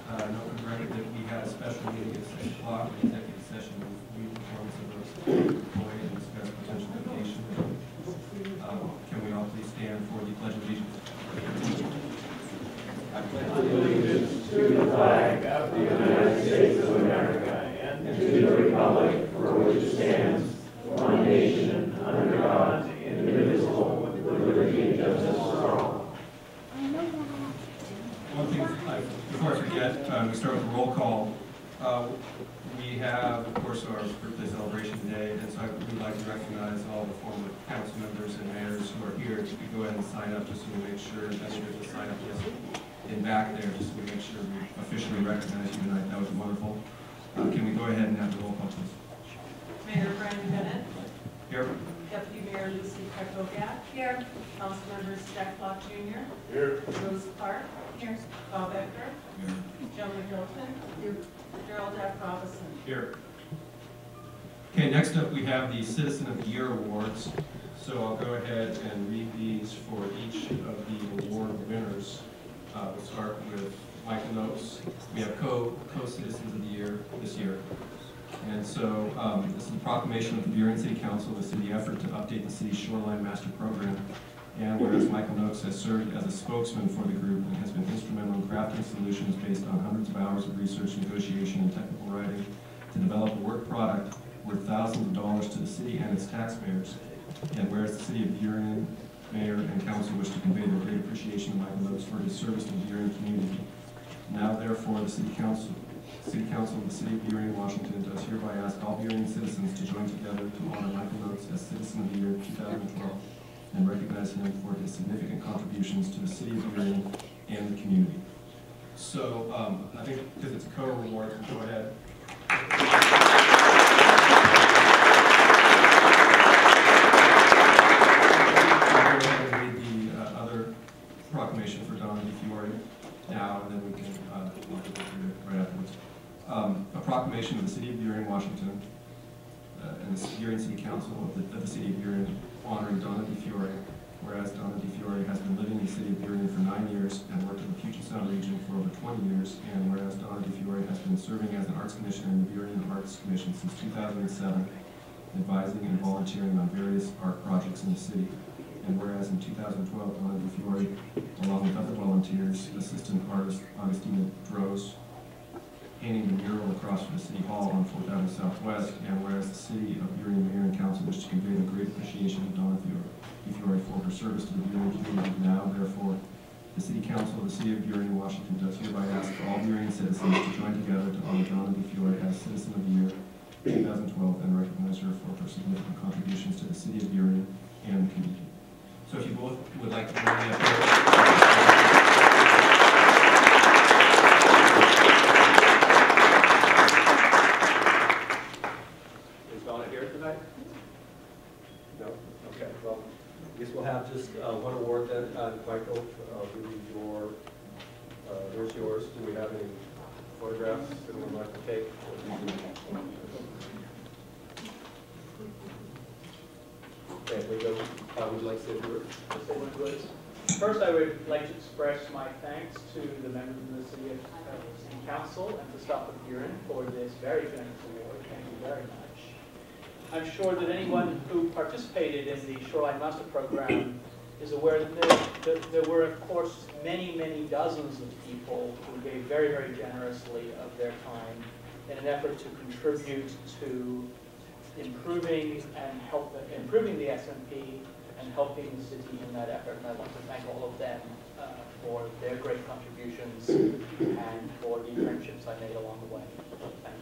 Note for the record that we had a special meeting at 6 o'clock, an executive session with new performance of the employee and discuss potential litigation. Can we all please stand for the Pledge of Allegiance? I pledge allegiance to the flag of the United States of America and to the republic for which it stands, one nation, under God, indivisible, with liberty and justice for all. One thing, before I forget, we start with a roll call. We have, of course, our birthday celebration today, and so we'd like to recognize all the former council members and mayors who are here. If you could go ahead and sign up, just so we make sure that there's a sign up list in back there, just so we make sure we officially recognize you tonight. That was wonderful. Can we go ahead and have the roll call, please? Mayor Brian Bennett. Here. Deputy Mayor Lucy Krakowiak. Here. Council members Jack Block Jr. Here. Rose Clark. Here. Bob Becker. Here. Joe McHilton. Here. Gerald F. Robinson. Here. Okay, next up we have the Citizen of the Year Awards. So I'll go ahead and read these for each of the award winners. We'll start with Michael Noakes. We have co-Citizens of the Year this year. And so this is a proclamation of the Burien City Council as to the effort to update the city's shoreline master program. And whereas Michael Noakes has served as a spokesman for the group and has been instrumental in crafting solutions based on hundreds of hours of research, negotiation, and technical writing to develop a work product worth thousands of dollars to the city and its taxpayers. And whereas the City of Burien, Mayor, and Council wish to convey their great appreciation of Michael Noakes for his service to the Burien community. Now, therefore, the City Council of the City of Burien, Washington, does hereby ask all Burien citizens to join together to honor Michael Noakes as Citizen of the Year 2012 and recognize him for his significant contributions to the City of Burien and the community. So, I think because it's a co-award, we'll go ahead. Proclamation for Donna DeFiore now, and then we can walk it through right afterwards. A proclamation of the City of Burien, Washington, and the Burien City Council of the City of Burien honoring Donna DeFiore, whereas Donna DeFiore has been living in the City of Burien for 9 years and worked in the Puget Sound region for over 20 years, and whereas Donna DeFiore has been serving as an Arts Commissioner in the Burien Arts Commission since 2007, advising and volunteering on various art projects in the city. And whereas in 2012, Donna DeFiore, along with other volunteers, assistant artist Augustina Droz, painting the mural across from the City Hall on 4th Avenue Southwest, and whereas the City of Burien Mayor and Council wish to convey the great appreciation of Donna DeFiore for her service to the Burien community, now, therefore, the City Council of the City of Burien, Washington, does hereby ask all Burien citizens to join together to honor Donna DeFiore as Citizen of the Year 2012 and recognize her for her significant contributions to the City of Burien and the community. So if you both would like to join me up here. Is Donna here tonight? No? Okay, well, I guess we'll have just one award then. Michael, where's yours? Do we have any photographs that we'd like to take? Okay, would you like to say a word? First, I would like to express my thanks to the members of the City Council and to staff of Burien for this very generous award. Thank you very much. I'm sure that anyone who participated in the Shoreline Master Program is aware that there were, of course, many, many dozens of people who gave very, very generously of their time in an effort to contribute to improving the SMP and helping the city in that effort. And I want to thank all of them for their great contributions and for the friendships I made along the way. Thank you.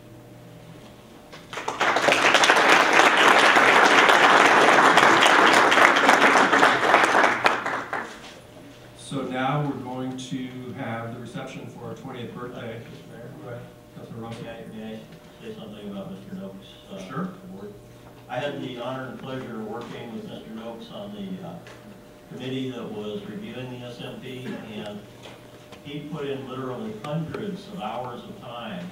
So now we're going to have the reception for our 20th birthday. Go ahead, Councilor Russell. May I say something about Mr. Noakes' Sure. award? I had the honor and pleasure of working with Mr. Noakes on the committee that was reviewing the SMP, and he put in literally hundreds of hours of time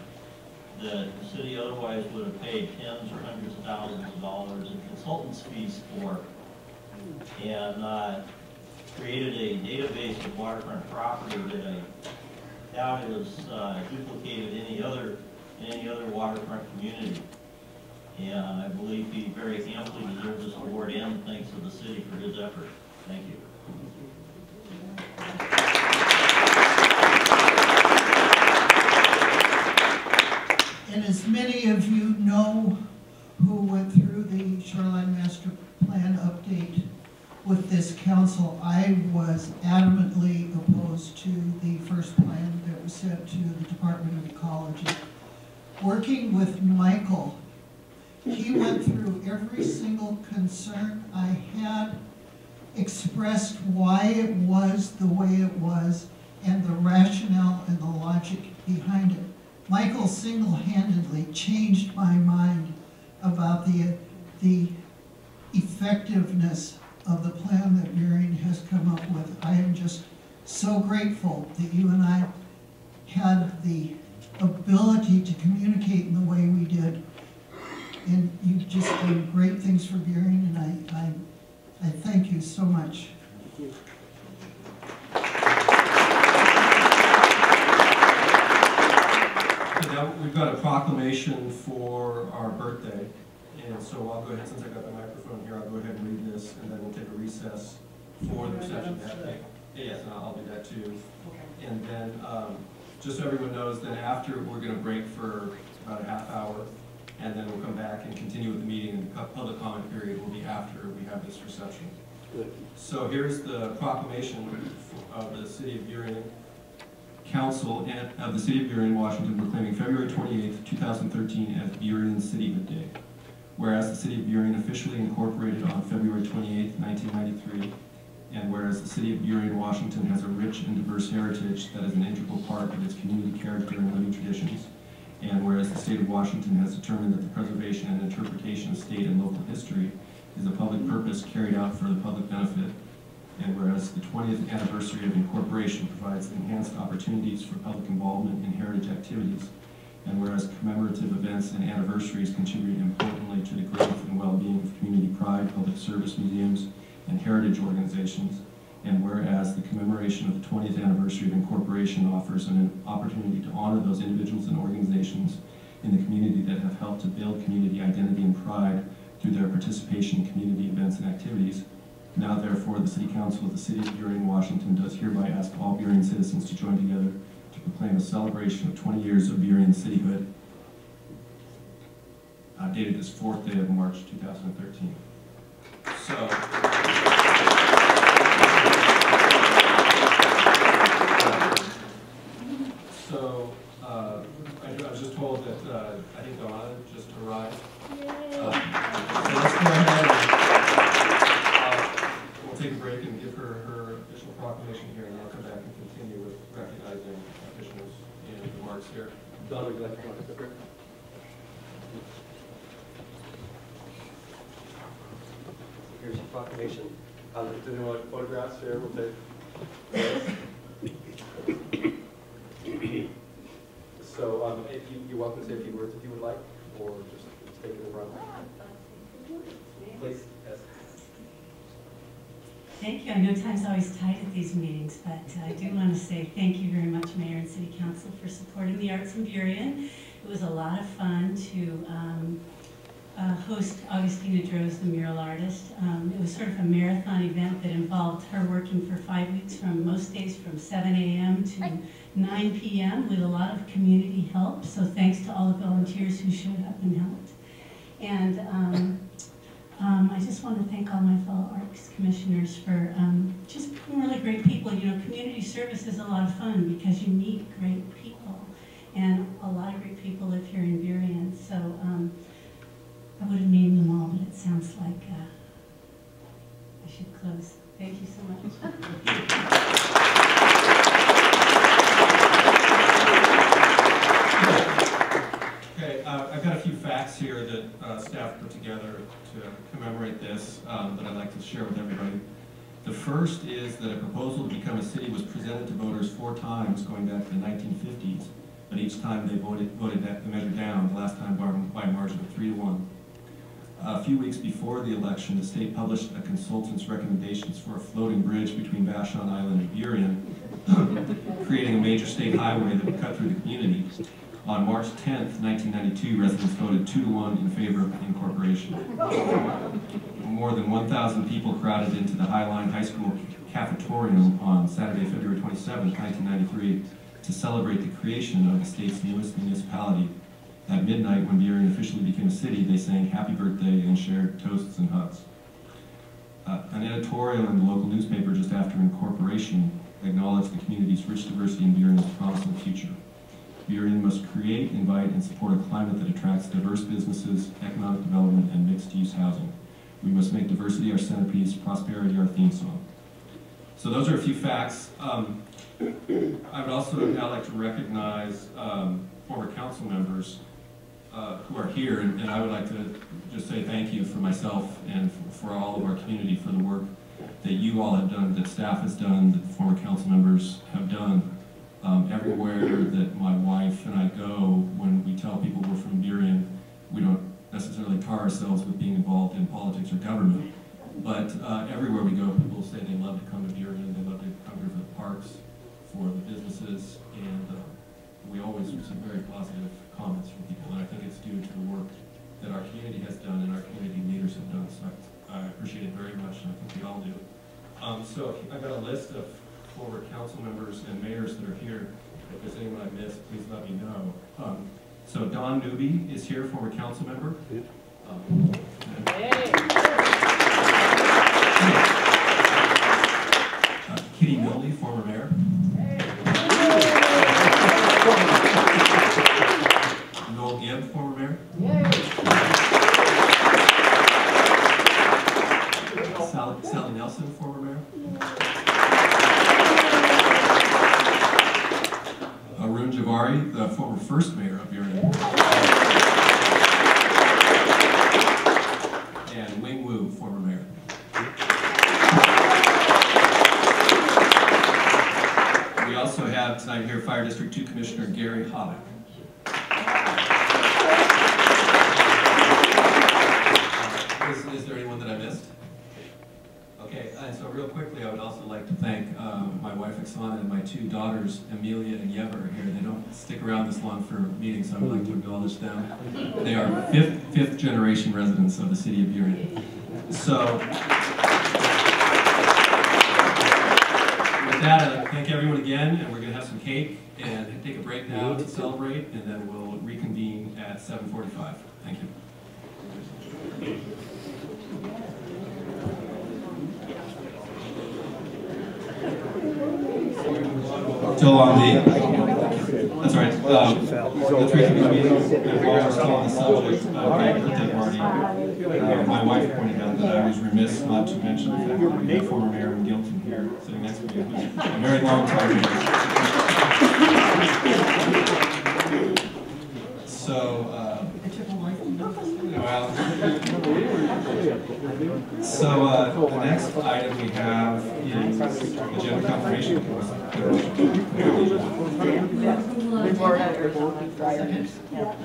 that the city otherwise would have paid tens or hundreds of thousands of dollars in consultants' fees for, and created a database of waterfront property that I doubt is duplicated in any other waterfront community. And I believe he very amply deserves this award and thanks to the city for his effort. Thank you. And as many of you know who went through the Shoreline Master Plan update with this council, I was adamantly opposed to the first plan that was sent to the Department of Ecology. Working with Michael, he went through every single concern I had, expressed why it was the way it was, and the rationale and the logic behind it. Michael single-handedly changed my mind about the effectiveness of the plan that Burien has come up with. I am just so grateful that you and I had the ability to communicate in the way we did. And you've just done great things for Burien, and I thank you so much. Thank you. Okay, now we've got a proclamation for our birthday. And so I'll go ahead, since I got the microphone here, I'll go ahead and read this, and then we'll take a recess for the reception that day. Yes, and I'll do that too. And then, just so everyone knows, then after, we're going to break for about a half hour, and then we'll come back and continue with the meeting, and the public comment period will be after we have this reception. Good. So here's the proclamation of the City of Burien Council of the City of Burien, Washington, proclaiming February 28th, 2013 as Burien Cityhood Day. Whereas the City of Burien officially incorporated on February 28, 1993, and whereas the City of Burien, Washington has a rich and diverse heritage that is an integral part of its community character and living traditions, and whereas the State of Washington has determined that the preservation and interpretation of state and local history is a public purpose carried out for the public benefit, and whereas the 20th anniversary of incorporation provides enhanced opportunities for public involvement in heritage activities, and whereas commemorative events and anniversaries contribute importantly to the growth and well-being of community pride, public service museums, and heritage organizations, and whereas the commemoration of the 20th anniversary of incorporation offers an opportunity to honor those individuals and organizations in the community that have helped to build community identity and pride through their participation in community events and activities, now therefore the City Council of the City of Burien, Washington does hereby ask all Burien citizens to join together to proclaim a celebration of 20 years of Burien cityhood, dated this 4th day of March 2013. I was just told that I think Donna just arrived. So let's go ahead and we'll take a break and give her her official proclamation here, and I'll come back and continue with recognizing officials and remarks here. Donna, would you like to come up? Here's your proclamation. Do you want photographs here? We'll take. So if you're welcome to say a few words if you would like, or just take it around. Please. Yes. Thank you. I know time's always tight at these meetings, but I do want to say thank you very much, Mayor and City Council, for supporting the arts in Burien. It was a lot of fun to host Augustina Droz, the mural artist. It was sort of a marathon event that involved her working for 5 weeks, from most days from 7 a.m. to 9 p.m. with a lot of community help. So thanks to all the volunteers who showed up and helped. And I just want to thank all my fellow arts commissioners for just being really great people. You know, community service is a lot of fun because you meet great people, and a lot of great people live here in Burien. So I would have named them all, but it sounds like I should close. Thank you so much. Okay, I've got a few facts here that staff put together to commemorate this that I'd like to share with everybody. The first is that a proposal to become a city was presented to voters 4 times going back to the 1950s, but each time they voted the measure down, the last time by a margin of 3-1. A few weeks before the election, the state published a consultant's recommendations for a floating bridge between Vashon Island and Burien, creating a major state highway that would cut through the community. On March 10th, 1992, residents voted 2-1 in favor of incorporation. More than 1,000 people crowded into the Highline High School cafetorium on Saturday, February 27, 1993, to celebrate the creation of the state's newest municipality. At midnight, when Burien officially became a city, they sang happy birthday and shared toasts and hugs. An editorial in the local newspaper just after incorporation acknowledged the community's rich diversity and Burien's promising future. Burien must create, invite, and support a climate that attracts diverse businesses, economic development, and mixed-use housing. We must make diversity our centerpiece, prosperity our theme song. So those are a few facts. I would also now like to recognize former council members who are here, and I would like to just say thank you for myself and for all of our community for the work that you all have done, that staff has done, that the former council members have done. Everywhere that my wife and I go, when we tell people we're from Burien, we don't necessarily tar ourselves with being involved in politics or government, but everywhere we go, people say they love to come to Burien, they love to come here for the parks, for the businesses, and we always receive very positive comments from people, and I think it's due to the work that our community has done and our community leaders have done, so I appreciate it very much, and I think we all do. So I've got a list of former council members and mayors that are here. If there's anyone I missed, please let me know. So Don Newby is here, former council member. Kitty Milne, former mayor. Noel Gibb, former mayor. Sally Nelson, former mayor. Arun Javari, the former first mayor of Burien. And Wing Wu, former mayor. We also have tonight here Fire District 2 Commissioner Gary Hollick. Is there anyone that I missed? Okay, and so real quickly, I would also like to thank my wife, Oksana, and my two daughters, Amelia and Yeva, are here. They don't stick around this long for meetings, so I would like to acknowledge them. They are fifth generation residents of the city of Burien. So, with that, I'd like to thank everyone again, and we're going to have some cake and take a break now to celebrate, and then we'll reconvene at 7:45. Thank you. Still on the, that's right, let's reconvene meetings, and while we're still on the subject of my birthday party, my wife pointed out that I was remiss not to mention the fact that we have former Mayor Gilton here sitting next to me, who's a very long time here. So, the next item we have is agenda confirmation.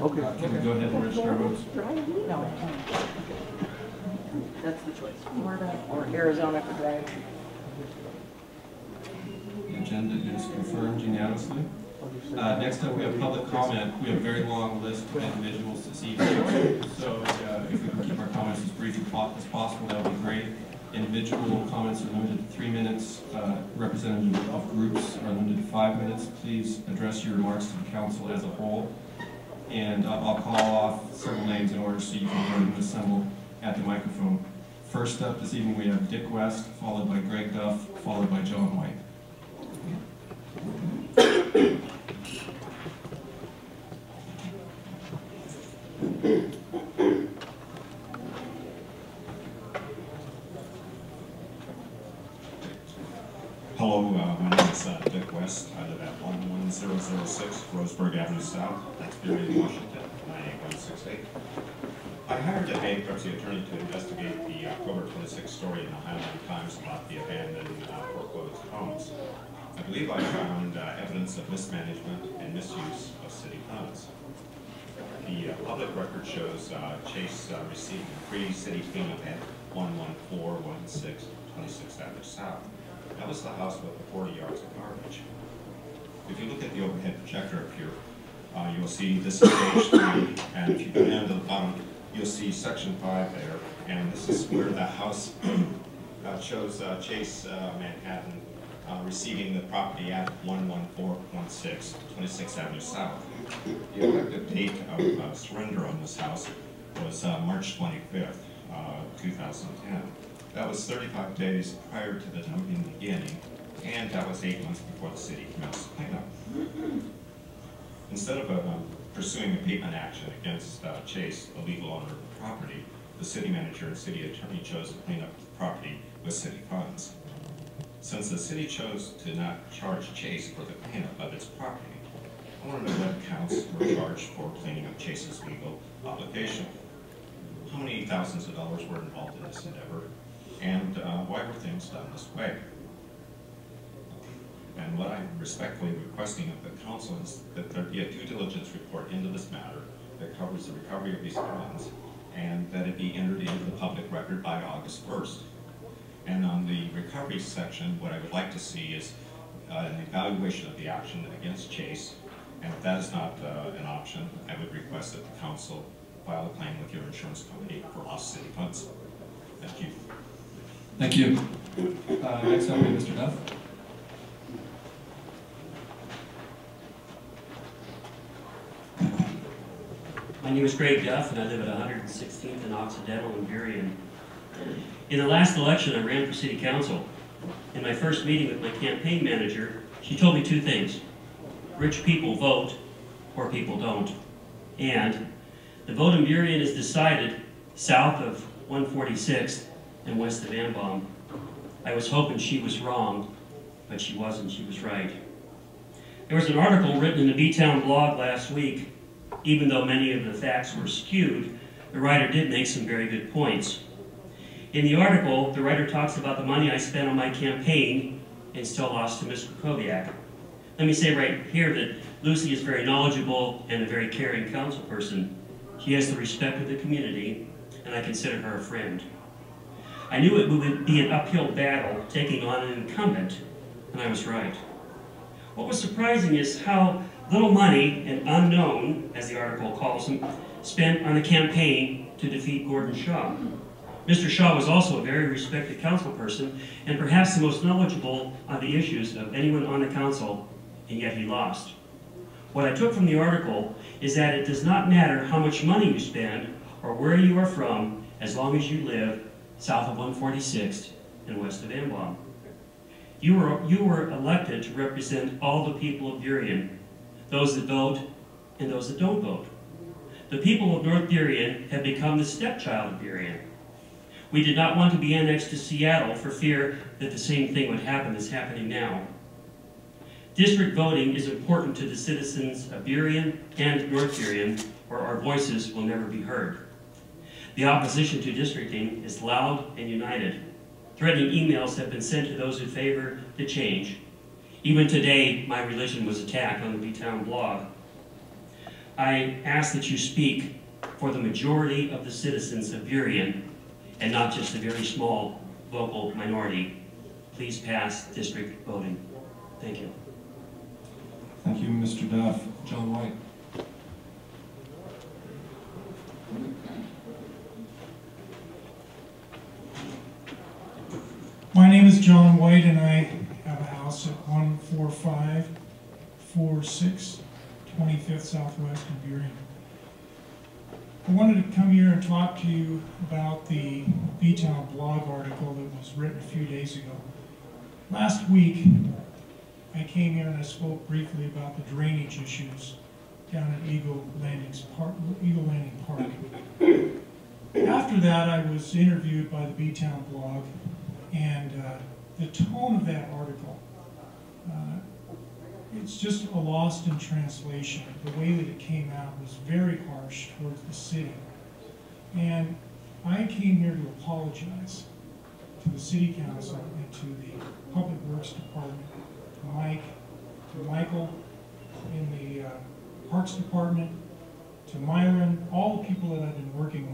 Okay. Can we go ahead and register our votes? No. That's the choice. Or Arizona for drive. The agenda is confirmed unanimously. Next up, we have public comment. We have a very long list of individuals this evening. So if we can keep our comments as brief as possible, that would be great. Individual comments are limited to 3 minutes. Representatives of groups are limited to 5 minutes. Please address your remarks to the council as a whole. And I'll call off several names in order so you can hear them assemble at the microphone. First up this evening, we have Dick West, followed by Greg Duff, followed by John White. Hello, my name is Dick West. I live at 11006 Roseburg Avenue South. That's Burien, Washington, 98168. I hired a bankruptcy attorney to investigate the October 26th story in the Highland Times about the abandoned foreclosed homes. I believe I found evidence of mismanagement and misuse of city funds. The public record shows Chase received a free city cleanup at 11416 26th Avenue South. That was the house with the 40 yards of garbage. If you look at the overhead projector up here, you'll see this is page 3, and if you go down to the bottom, you'll see section 5 there, and this is where the house shows Chase Manhattan receiving the property at 11416 26th Avenue South. The effective date of surrender on this house was March 25th, 2010. That was 35 days prior to the dumping beginning, and that was 8 months before the city commenced cleanup. Instead of pursuing abatement action against Chase, the legal owner of the property, the city manager and city attorney chose to clean up the property with city funds. Since the city chose to not charge Chase for the cleanup of its property, I want to know what accounts were charged for cleaning up Chase's legal obligation. How many thousands of dollars were involved in this endeavor, and why were things done this way? And what I'm respectfully requesting of the council is that there be a due diligence report into this matter that covers the recovery of these funds, and that it be entered into the public record by August 1st. And on the recovery section, what I would like to see is an evaluation of the action against Chase, and if that is not an option, I would request that the council file a claim with your insurance company for lost city funds. Thank you. Thank you. Next up, Mr. Duff. My name is Greg Duff, and I live at 116th and Occidental in Burien. In the last election, I ran for city council. In my first meeting with my campaign manager, she told me two things. Rich people vote, poor people don't. And the vote in Burien is decided south of 146th and west of Anbaum. I was hoping she was wrong, but she wasn't. She was right. There was an article written in the B-Town blog last week. Even though many of the facts were skewed, the writer did make some very good points. In the article, the writer talks about the money I spent on my campaign and still lost to Ms. Krakowiak. Let me say right here that Lucy is very knowledgeable and a very caring council person. She has the respect of the community, and I consider her a friend. I knew it would be an uphill battle taking on an incumbent, and I was right. What was surprising is how little money, and unknown, as the article calls him, spent on a campaign to defeat Gordon Shaw. Mr. Shaw was also a very respected council person, and perhaps the most knowledgeable on the issues of anyone on the council, and yet he lost. What I took from the article is that it does not matter how much money you spend or where you are from, as long as you live south of 146th and west of Anbaum. You were elected to represent all the people of Burien, those that vote and those that don't vote. The people of North Burien have become the stepchild of Burien. We did not want to be annexed to Seattle for fear that the same thing would happen that's happening now. District voting is important to the citizens of Burien and North Burien, where our voices will never be heard. The opposition to districting is loud and united. Threatening emails have been sent to those who favor the change. Even today, my religion was attacked on the B-Town blog. I ask that you speak for the majority of the citizens of Burien, and not just a very small vocal minority. Please pass district voting. Thank you. Thank you, Mr. Duff. John White. My name is John White, and I have a house at 14546 25th Southwest in Burien. I wanted to come here and talk to you about the B-Town blog article that was written a few days ago. Last week, I came here and I spoke briefly about the drainage issues down at Eagle Landing Park. After that, I was interviewed by the B-Town blog, and the tone of that article, it's just a lost in translation. The way that it came out was very harsh towards the city. And I came here to apologize to the city council and to the Public Works Department, to Mike, to Michael in the Parks Department, to Myron, all the people that I've been working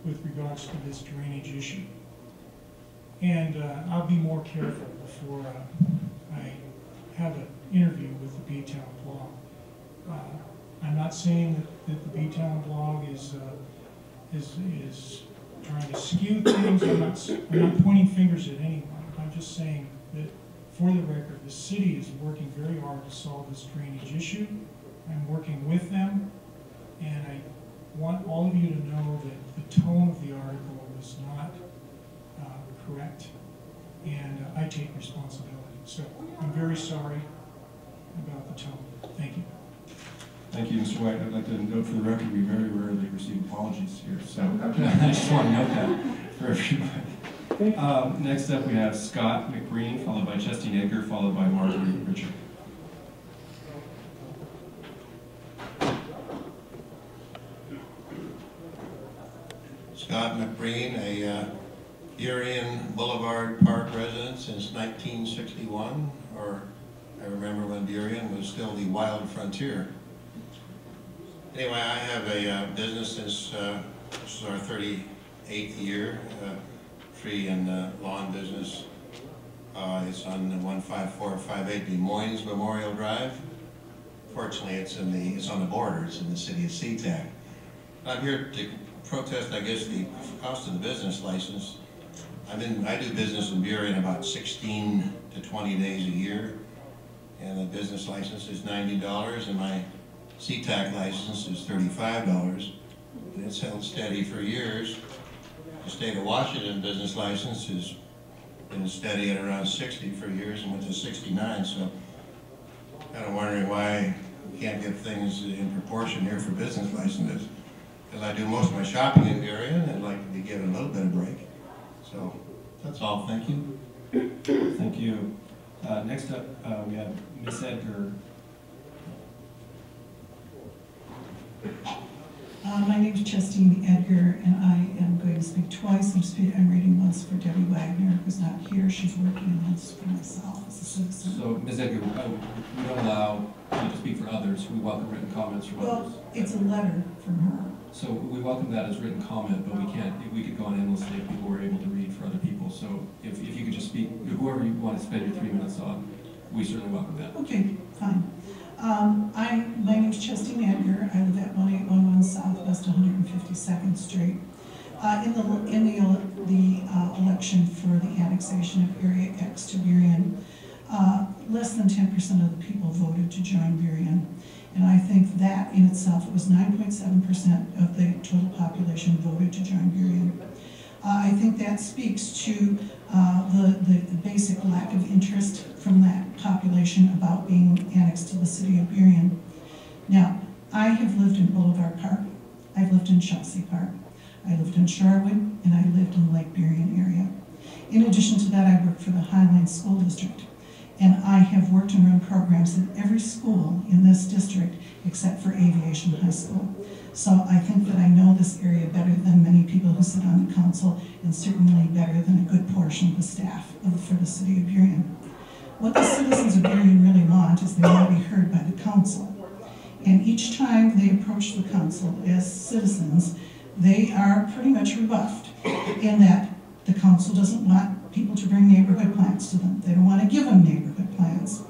with regards to this drainage issue. And I'll be more careful before I have an interview with the B-Town blog. I'm not saying that the B-Town blog is trying to skew things. I'm not pointing fingers at anyone. I'm just saying that, for the record, the city is working very hard to solve this drainage issue. I'm working with them, and I want all of you to know that the tone of the article was not correct, and I take responsibility. So I'm very sorry about the tone. Thank you. Thank you, Mr. White. I'd like to note for the record, we very rarely receive apologies here, so I just want to note that for everybody. Next up, we have Scott McBreen, followed by Chestine Edgar, followed by Marguerite Richard. Scott McBreen, a Burien Boulevard Park resident since 1961, or I remember when Burien was still the wild frontier. Anyway, I have a business since this is our 38th year, tree and lawn business. It's on 15458 Des Moines Memorial Drive. Fortunately, it's on the border. It's in the city of SeaTac. I'm here to protest, I guess, the cost of the business license. I do business in Burien about 16 to 20 days a year, and the business license is $90, and my SeaTac license is $35, and it's held steady for years. The state of Washington business license has been steady at around 60 for years and went to 69, so kind of wondering why we can't get things in proportion here for business licenses. Because I do most of my shopping in Burien, and I'd like to be given a little bit of break. So that's all. Thank you. Thank you. Next up, we have Ms. Edgar. My name is Chestine Edgar, and I am going to speak twice. I'm reading once for Debbie Wagner, who's not here. She's working, and once for myself as a citizen. So, Ms. Edgar, we don't allow you to speak for others. We welcome written comments from others. Well, it's a letter from her. So we welcome that as written comment, but we could go on endlessly if people were able to read for other people. So if you could just speak, whoever you want to spend your 3 minutes on, we certainly welcome that. Okay, fine. My name is Chestine Edgar. I live at 1811 Southwest 152nd Street. In the election for the annexation of Area X to Burien, less than 10% of the people voted to join Burien. And I think that in itself, it was 9.7% of the total population voted to join Burien. I think that speaks to the basic lack of interest from that population about being annexed to the city of Burien. Now, I have lived in Boulevard Park, I've lived in Chelsea Park, I lived in Sherwood, and I lived in the Lake Burien area. In addition to that, I work for the Highline School District, and I have worked and run programs in every school in this district except for Aviation High School. So I think that I know this area better than many people who sit on the council, and certainly better than a good portion of the staff for the city of Burien. What the citizens of Burien really want is they want to be heard by the council. And each time they approach the council as citizens, they are pretty much rebuffed in that the council doesn't want people to bring neighborhood plans to them. They don't want to give them neighborhood plans.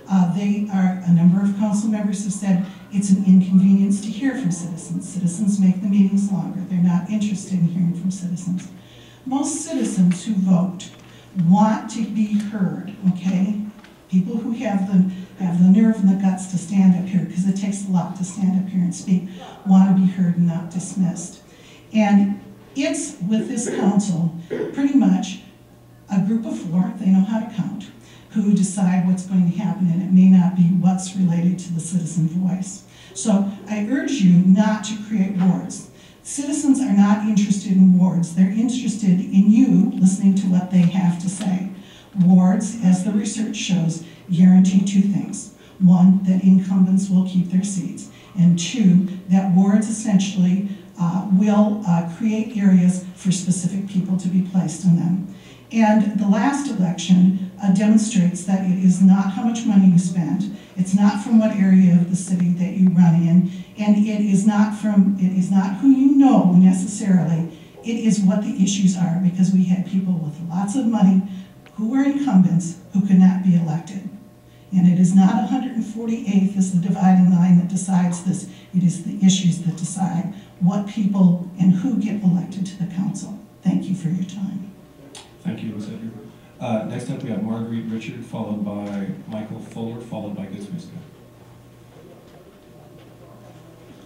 A number of council members have said it's an inconvenience to hear from citizens. Citizens make the meetings longer. They're not interested in hearing from citizens. Most citizens who vote want to be heard, okay? People who have the nerve and the guts to stand up here, because it takes a lot to stand up here and speak, want to be heard and not dismissed. And it's, with this council, pretty much a group of four, they know how to count, who decide what's going to happen, and it may not be what's related to the citizen voice. So I urge you not to create wards. Citizens are not interested in wards. They're interested in you listening to what they have to say. Wards, as the research shows, guarantee two things. One, that incumbents will keep their seats, and two, that wards essentially will create areas for specific people to be placed in them. And the last election demonstrates that it is not how much money you spend, it's not from what area of the city that you run in, and it is not who you know necessarily, it is what the issues are, because we had people with lots of money who were incumbents who could not be elected. And it is not 148th is the dividing line that decides this. It is the issues that decide what people and who get elected to the council. Thank you for your time. Thank you, Ms. Edgar. Next up, we have Marguerite Richard, followed by Michael Fuller, followed by Gizmiska.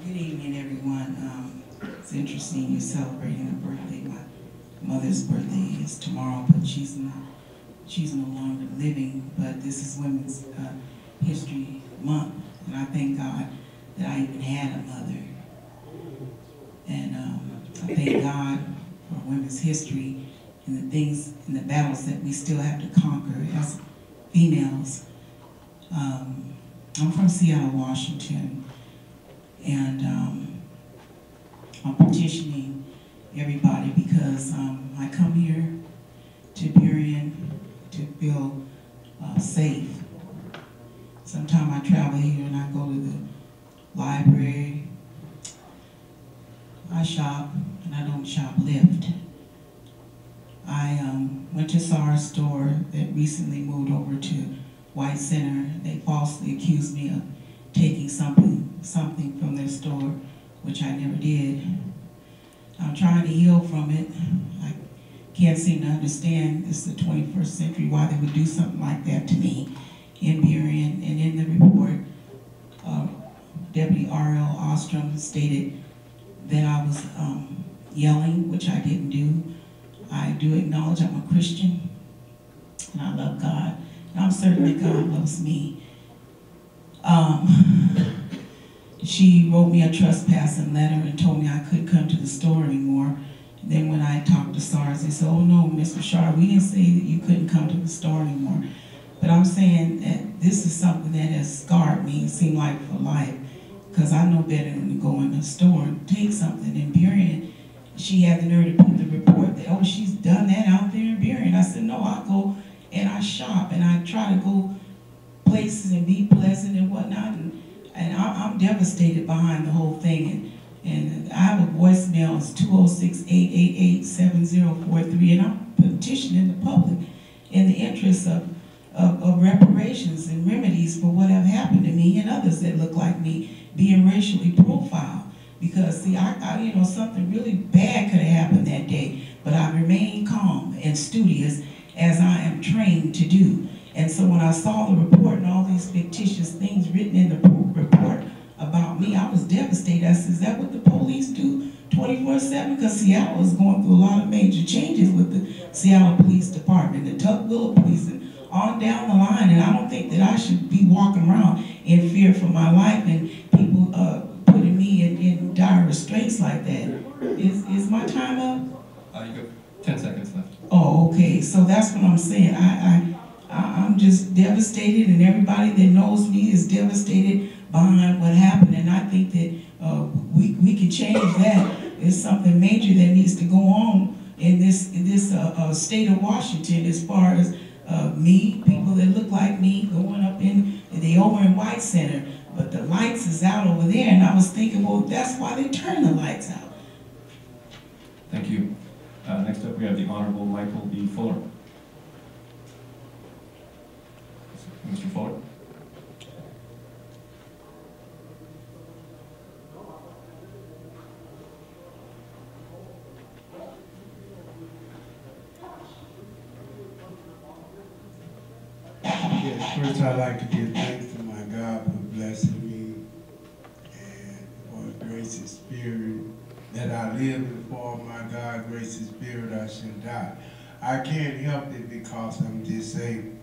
Good evening, everyone. It's interesting you're celebrating a birthday. My mother's birthday is tomorrow, but she's no longer living. But this is Women's History Month, and I thank God that I even had a mother. And I thank God for women's history and the things and the battles that we still have to conquer as females. I'm from Seattle, Washington, and I'm petitioning everybody because I come here to Burien to feel safe. Sometimes I travel here and I go to the library, I shop, and I don't shoplift. I went to SAR's store that recently moved over to White Center. They falsely accused me of taking something from their store, which I never did. I'm trying to heal from it. I can't seem to understand, this is the 21st century, why they would do something like that to me in Burien. And in the report, Deputy R.L. Ostrom stated that I was yelling, which I didn't do. I do acknowledge I'm a Christian, and I love God. And I'm certain that God loves me. She wrote me a trespassing letter and told me I couldn't come to the store anymore. And then when I talked to SARS, they said, oh no, Ms. Bashar, we didn't say that you couldn't come to the store anymore. But I'm saying that this is something that has scarred me, it seemed like for life, because I know better than to go in the store and take something. In Burien, she had the nerve to put the report that, oh, she's done that out there in Burien. I said, no, I go and I shop and I try to go places and be pleasant and whatnot. And I'm devastated behind the whole thing. And I have a voicemail, it's 206-888-7043, and I'm petitioning the public in the interest of reparations and remedies for what have happened to me and others that look like me being racially profiled. Because see, you know, something really bad could have happened that day, but I remained calm and studious as I am trained to do. And so when I saw the report and all these fictitious things written in the report about me, I was devastated. I said, is that what the police do 24/7? Because Seattle is going through a lot of major changes with the Seattle Police Department, the Tukwila Police, and on down the line. And I don't think that I should be walking around in fear for my life and people putting me in dire restraints like that. Is my time up? You got 10 seconds left. Oh, okay. So that's what I'm saying. I'm just devastated, and everybody that knows me is devastated behind what happened. And I think that we can change that. It's something major that needs to go on in this state of Washington, as far as me, people that look like me, going up in they over in White Center, but the lights is out over there. And I was thinking, well, that's why they turn the lights out. Thank you. Next up, we have the Honorable Michael B. Fuller. Mr. Fuller. Yes, first I'd like to give thanks to my God for blessing me and for His grace and spirit, that I live before my God, grace and spirit, I shall die. I can't help it because I'm disabled.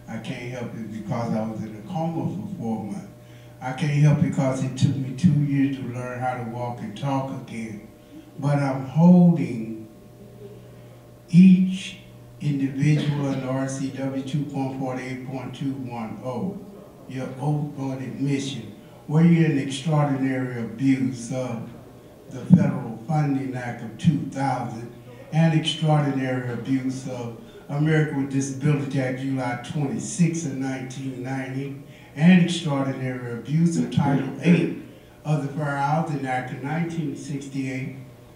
I can't help it because I was in a coma for 4 months. I can't help it because it took me 2 years to learn how to walk and talk again. But I'm holding each individual in RCW 2.48.210, your oath on admission, where you're in extraordinary abuse of the Federal Funding Act of 2000 and extraordinary abuse of American with Disability Act July 26 of 1990 and extraordinary abuse of Title 8 of the Fair Housing Act of 1968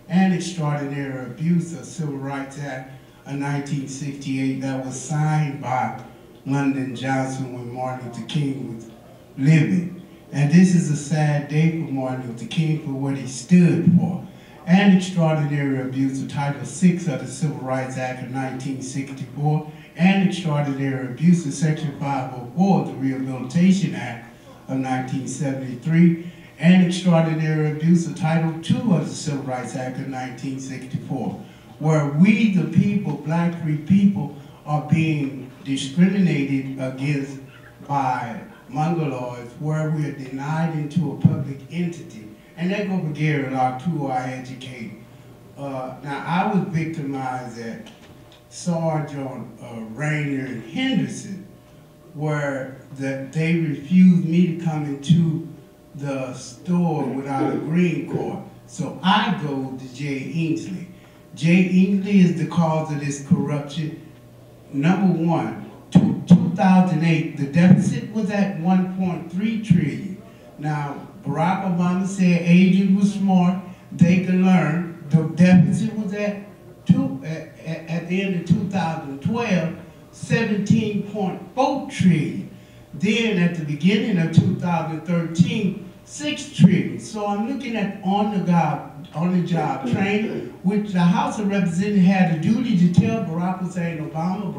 and extraordinary abuse of Civil Rights Act of 1968 that was signed by Lyndon Johnson when Martin Luther King was living. And this is a sad day for Martin Luther King for what he stood for. And extraordinary abuse of Title VI of the Civil Rights Act of 1964, and extraordinary abuse of Section 504 of the Rehabilitation Act of 1973, and extraordinary abuse of Title II of the Civil Rights Act of 1964, where we, the people, black free people, are being discriminated against by mongoloids, where we are denied into a public entity. And that go for Gary Locke, who I educated. Now, I was victimized at Sergeant Rainer and Henderson, where they refused me to come into the store without a green card. So I go to Jay Ingsley. Jay Ingsley is the cause of this corruption. Number one, 2008, the deficit was at 1.3 trillion. Now, Barack Obama said agents were smart, they could learn. The deficit was at the end of 2012, 17.4 trillion. Then at the beginning of 2013, 6 trillion. So I'm looking at on-the-job training, which the House of Representatives had a duty to tell Barack Hussein Obama,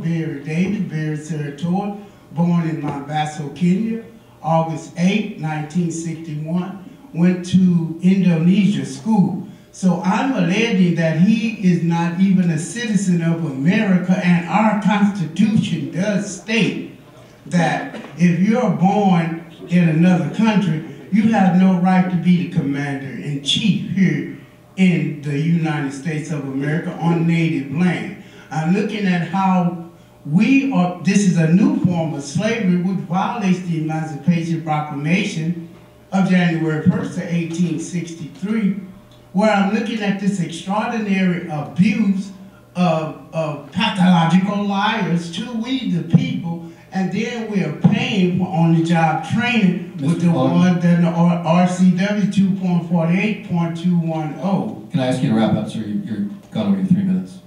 Barry David, Barry Saratoga, born in Mombasa, Kenya, August 8, 1961, went to Indonesia school. So I'm alleging that he is not even a citizen of America, and our Constitution does state that if you're born in another country, you have no right to be the commander-in-chief here in the United States of America on native land. I'm looking at how this is a new form of slavery which violates the Emancipation Proclamation of January 1st of 1863, where I'm looking at this extraordinary abuse of pathological liars to we the people, and then we are paying for on-the-job training with the one that the RCW 2.48.210. Can I ask you to wrap up, sir? You're gone over your 3 minutes.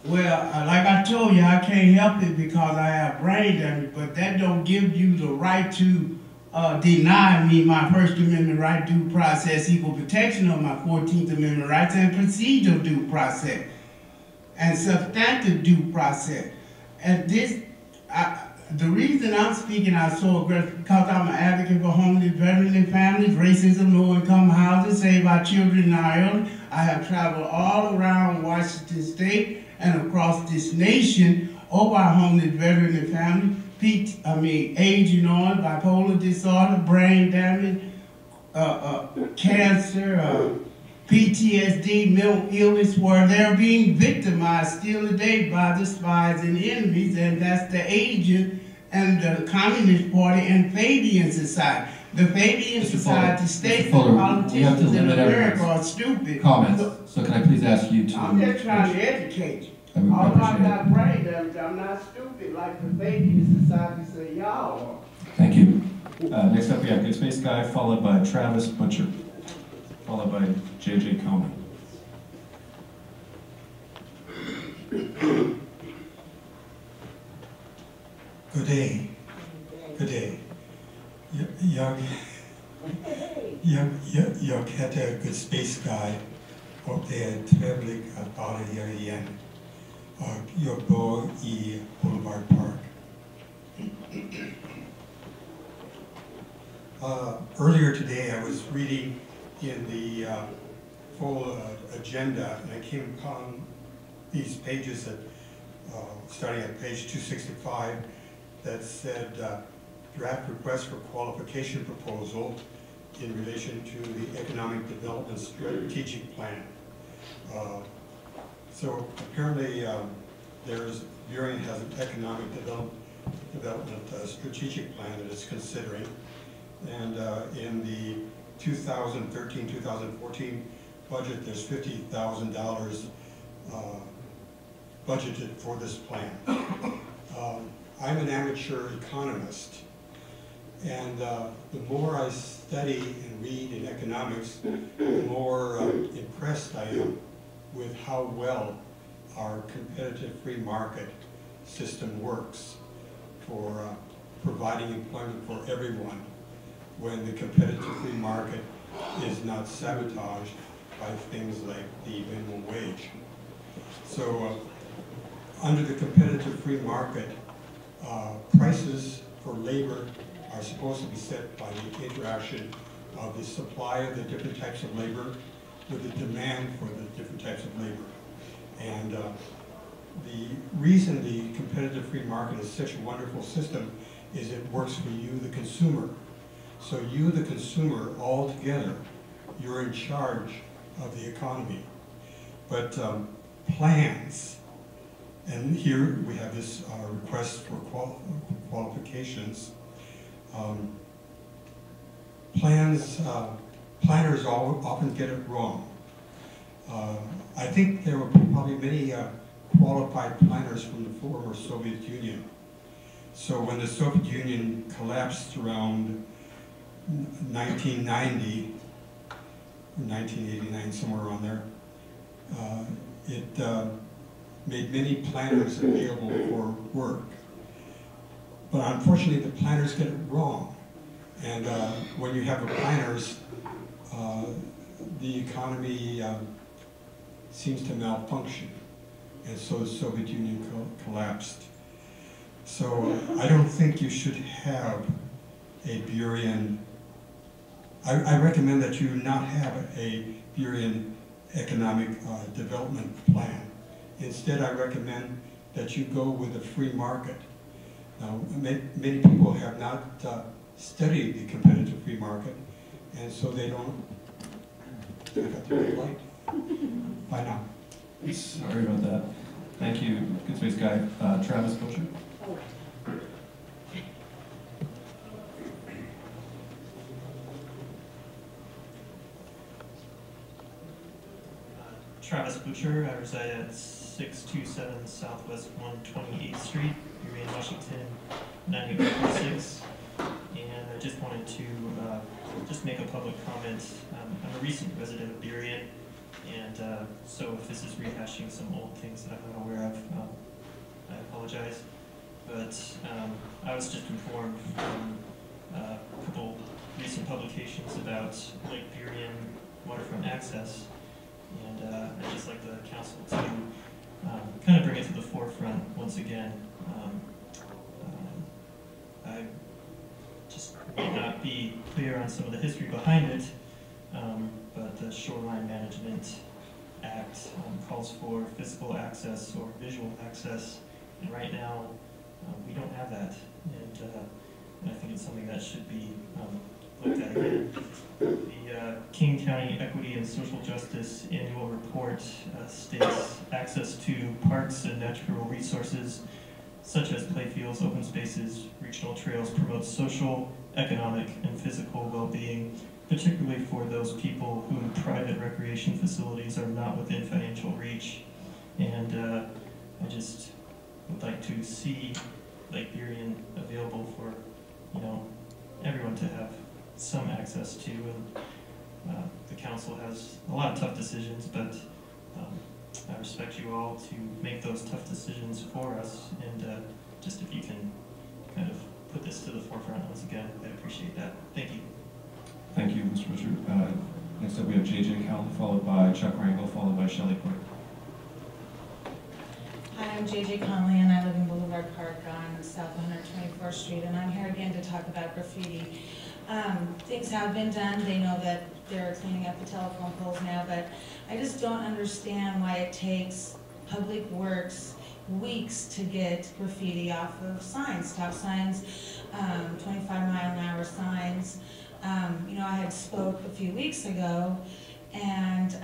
Well, like I told you, I can't help it because I have brain damage, but that don't give you the right to deny me my First Amendment right, due process, equal protection of my 14th Amendment rights, and procedural due process, and substantive due process. And this, the reason I'm speaking out so aggressive because I'm an advocate for homeless veterans and families, racism, low-income housing, save our children in Ireland. I have traveled all around Washington State and across this nation over our homeless veterans and families, aging on, bipolar disorder, brain damage, cancer, PTSD, mental illness, where they're being victimized still today by the spies and enemies, and that's the agent and the Communist Party and Fabian Society. The Fabian Society states that politicians in America are stupid. Comments. So can I please ask you to... I'm just trying to educate you. Although I've got brain damage, I'm not stupid like the Fabian Society say y'all are. Thank you. Next up we have Good Space Guy, followed by Travis Butcher, followed by J.J. Comey. Good day. Good day. Jag heter Good Space Guy och det är trevligt att vara här igen. Jag bor i Boulevard Park. Earlier today I was reading in the full agenda and I came upon these pages that, starting at page 265, that said draft request for qualification proposal in relation to the Economic Development Strategic Plan. So apparently Burien has an Economic Development Strategic Plan that it's considering. And in the 2013-2014 budget, there's $50,000 budgeted for this plan. I'm an amateur economist, And the more I study and read in economics, the more impressed I am with how well our competitive free market system works for providing employment for everyone when the competitive free market is not sabotaged by things like the minimum wage. So under the competitive free market, prices for labor are supposed to be set by the interaction of the supply of the different types of labor with the demand for the different types of labor. And the reason the competitive free market is such a wonderful system is it works for you, the consumer. So you, the consumer, all together, you're in charge of the economy. But plans, and here we have this request for qualifications. Planners often get it wrong. I think there were probably many qualified planners from the former Soviet Union. So when the Soviet Union collapsed around 1990, 1989, somewhere around there, it made many planners available for work. But unfortunately, the planners get it wrong. And when you have the planners, the economy seems to malfunction. And so the Soviet Union collapsed. So I don't think you should have a Burien. I recommend that you not have a Burien economic development plan. Instead, I recommend that you go with a free market. Now, many people have not studied the competitive free market, and so they don't. I got the red light. Bye now. Sorry about that. Thank you, Good Space Guy. Travis Butcher. Travis Butcher. I reside at 627 Southwest 128th Street, Burien, Washington, 98146. And I just wanted to just make a public comment. I'm a recent resident of Burien, and so if this is rehashing some old things that I'm not aware of, I apologize. But I was just informed from a couple recent publications about Lake Burien waterfront access. And I'd just like the council to kind of bring it to the forefront once again. I just may not be clear on some of the history behind it, but the Shoreline Management Act calls for physical access or visual access, and right now we don't have that, and I think it's something that should be looked at again. The King County Equity and Social Justice Annual Report states access to parks and natural resources such as playfields, open spaces, regional trails promotes social, economic, and physical well-being, particularly for those people whom private recreation facilities are not within financial reach. And I just would like to see Lake Burien available for, everyone to have some access to, and the council has a lot of tough decisions, but I respect you all to make those tough decisions for us, and just if you can kind of put this to the forefront once again, I'd appreciate that. Thank you. Thank you, Mr. Butcher. Next up we have J.J. Cowley, followed by Chuck Rangel, followed by Shelley Clark. Hi, I'm J.J. Conley, and I live in Boulevard Park on South 124th Street, and I'm here again to talk about graffiti. Things have been done. They know that they're cleaning up the telephone poles now, but I just don't understand why it takes Public Works weeks to get graffiti off of signs, stop signs, 25-mile-an-hour signs. I had spoke a few weeks ago, and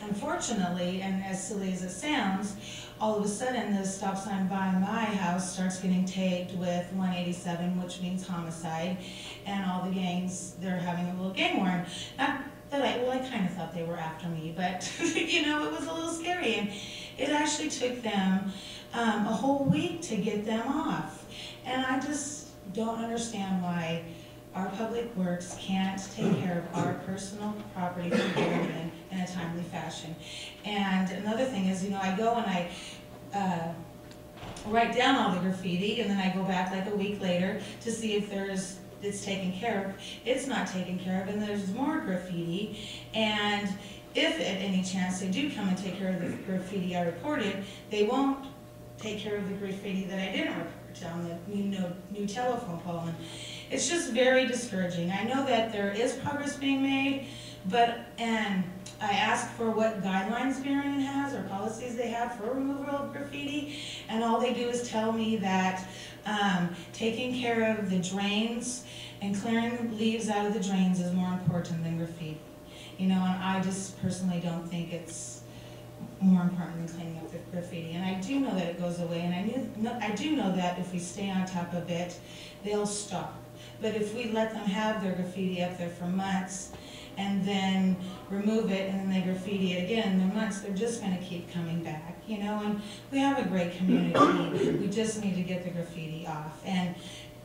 unfortunately, and as silly as it sounds, all of a sudden the stop sign by my house starts getting tagged with 187, which means homicide, and all the gangs, they're having a little gang war. Not that I kind of thought they were after me, but it was a little scary, and it actually took them a whole week to get them off. And I just don't understand why our public works can't take care of our personal property for Burien in a timely fashion. And another thing is, I go and I write down all the graffiti, and then I go back like a week later to see if it's taken care of. It's not taken care of, and there's more graffiti. And if at any chance they do come and take care of the graffiti I reported, they won't take care of the graffiti that I didn't report on the new telephone pole. And it's just very discouraging. I know that there is progress being made, and I asked for what guidelines Burien has or policies they have for removal of graffiti, and all they do is tell me that taking care of the drains and clearing the leaves out of the drains is more important than graffiti. And I just personally don't think it's more important than cleaning up the graffiti. And I do know that it goes away, and I do know that if we stay on top of it, they'll stop. But if we let them have their graffiti up there for months and then remove it and then they graffiti it again in the months, they're just going to keep coming back, and we have a great community. We just need to get the graffiti off. And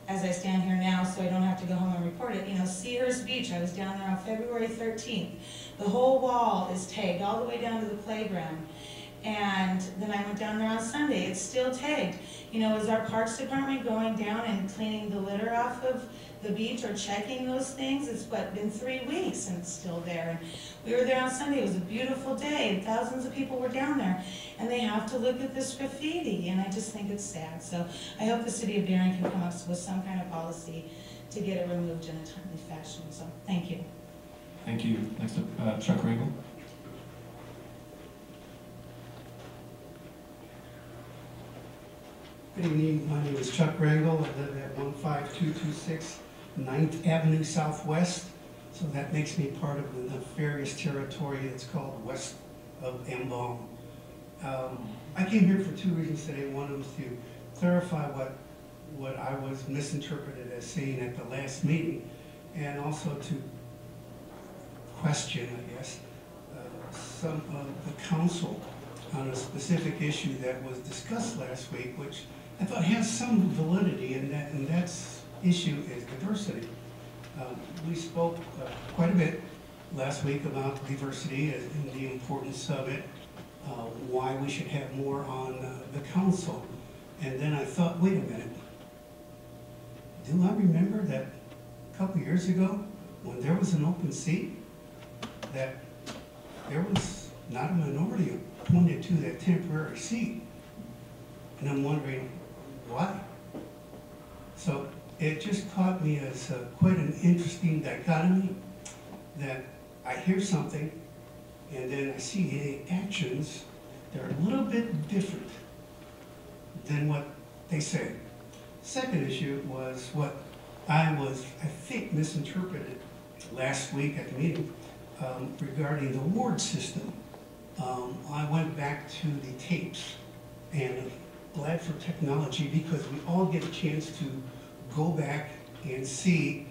as I stand here now, so I don't have to go home and report it, Sears Beach, I was down there on February 13th. The whole wall is tagged all the way down to the playground. And then I went down there on Sunday, it's still tagged. Is our Parks Department going down and cleaning the litter off of the beach or checking those things? It's been 3 weeks and it's still there. And we were there on Sunday, it was a beautiful day, and thousands of people were down there. And they have to look at this graffiti, and I just think it's sad. So I hope the city of Burien can come up with some kind of policy to get it removed in a timely fashion. So, thank you. Thank you. Next up, Chuck Ringel. Good evening, my name is Chuck Rangel. I live at 15226 9th Avenue Southwest, so that makes me part of the nefarious territory that's called west of Embalm. I came here for 2 reasons today. One was to clarify what I was misinterpreted as saying at the last meeting, and also to question, I guess, some of the council on a specific issue that was discussed last week, which I thought has some validity, and that issue is diversity. We spoke quite a bit last week about diversity and the importance of it, why we should have more on the council. And then I thought, wait a minute, do I remember that a couple years ago when there was an open seat that there was not a minority appointed to that temporary seat? And I'm wondering why. So it just caught me as quite an interesting dichotomy, that I hear something and then I see the actions that are a little bit different than what they say. Second issue was what I think, misinterpreted last week at the meeting regarding the ward system. I went back to the tapes, and I'm glad for technology because we all get a chance to go back and see,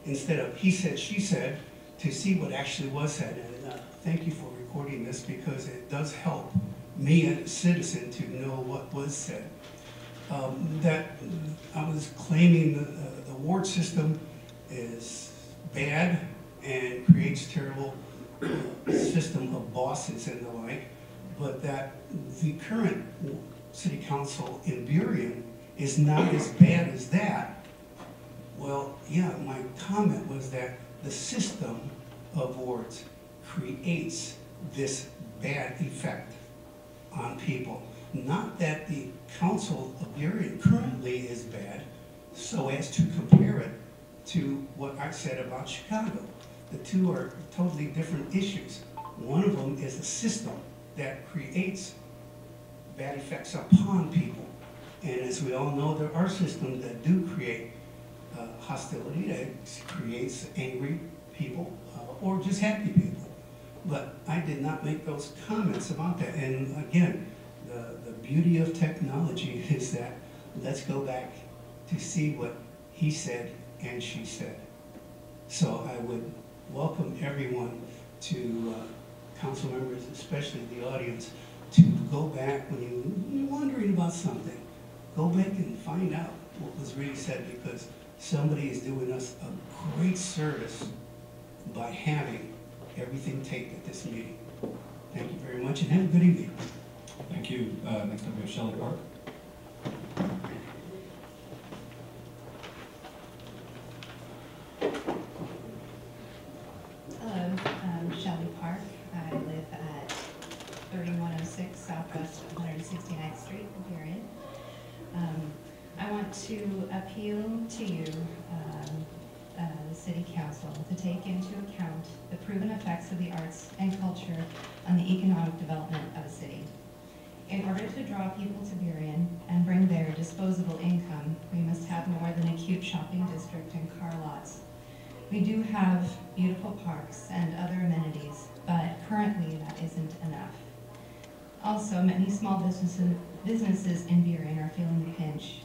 instead of he said, she said, to see what actually was said. And thank you for recording this because it does help me as a citizen to know what was said. That I was claiming the ward system is bad and creates terrible system of bosses and the like, but that the current city council in Burien is not as bad as that. Well, yeah, my comment was that the system of wards creates this bad effect on people. Not that the council of Burien currently is bad, so as to compare it to what I said about Chicago. The two are totally different issues. One of them is a system that creates bad effects upon people. And as we all know, there are systems that do create hostility, that creates angry people or just happy people. But I did not make those comments about that. And again, the beauty of technology is that let's go back to see what he said and she said. So I would welcome everyone to, council members, especially the audience, to go back when you're wondering about something. Go back and find out what was really said, because somebody is doing us a great service by having everything taped at this meeting. Thank you very much and have a good evening. Thank you. Next up we have Shelley Park. Hello, I'm Shelley Park. I live at 3106 Southwest 169th Street, Burien. I want to appeal to you, the City Council, to take into account the proven effects of the arts and culture on the economic development of a city. In order to draw people to Burien and bring their disposable income, we must have more than a cute shopping district and car lots. We do have beautiful parks and other amenities, but currently that isn't enough. Also, many small businesses in Burien are feeling the pinch.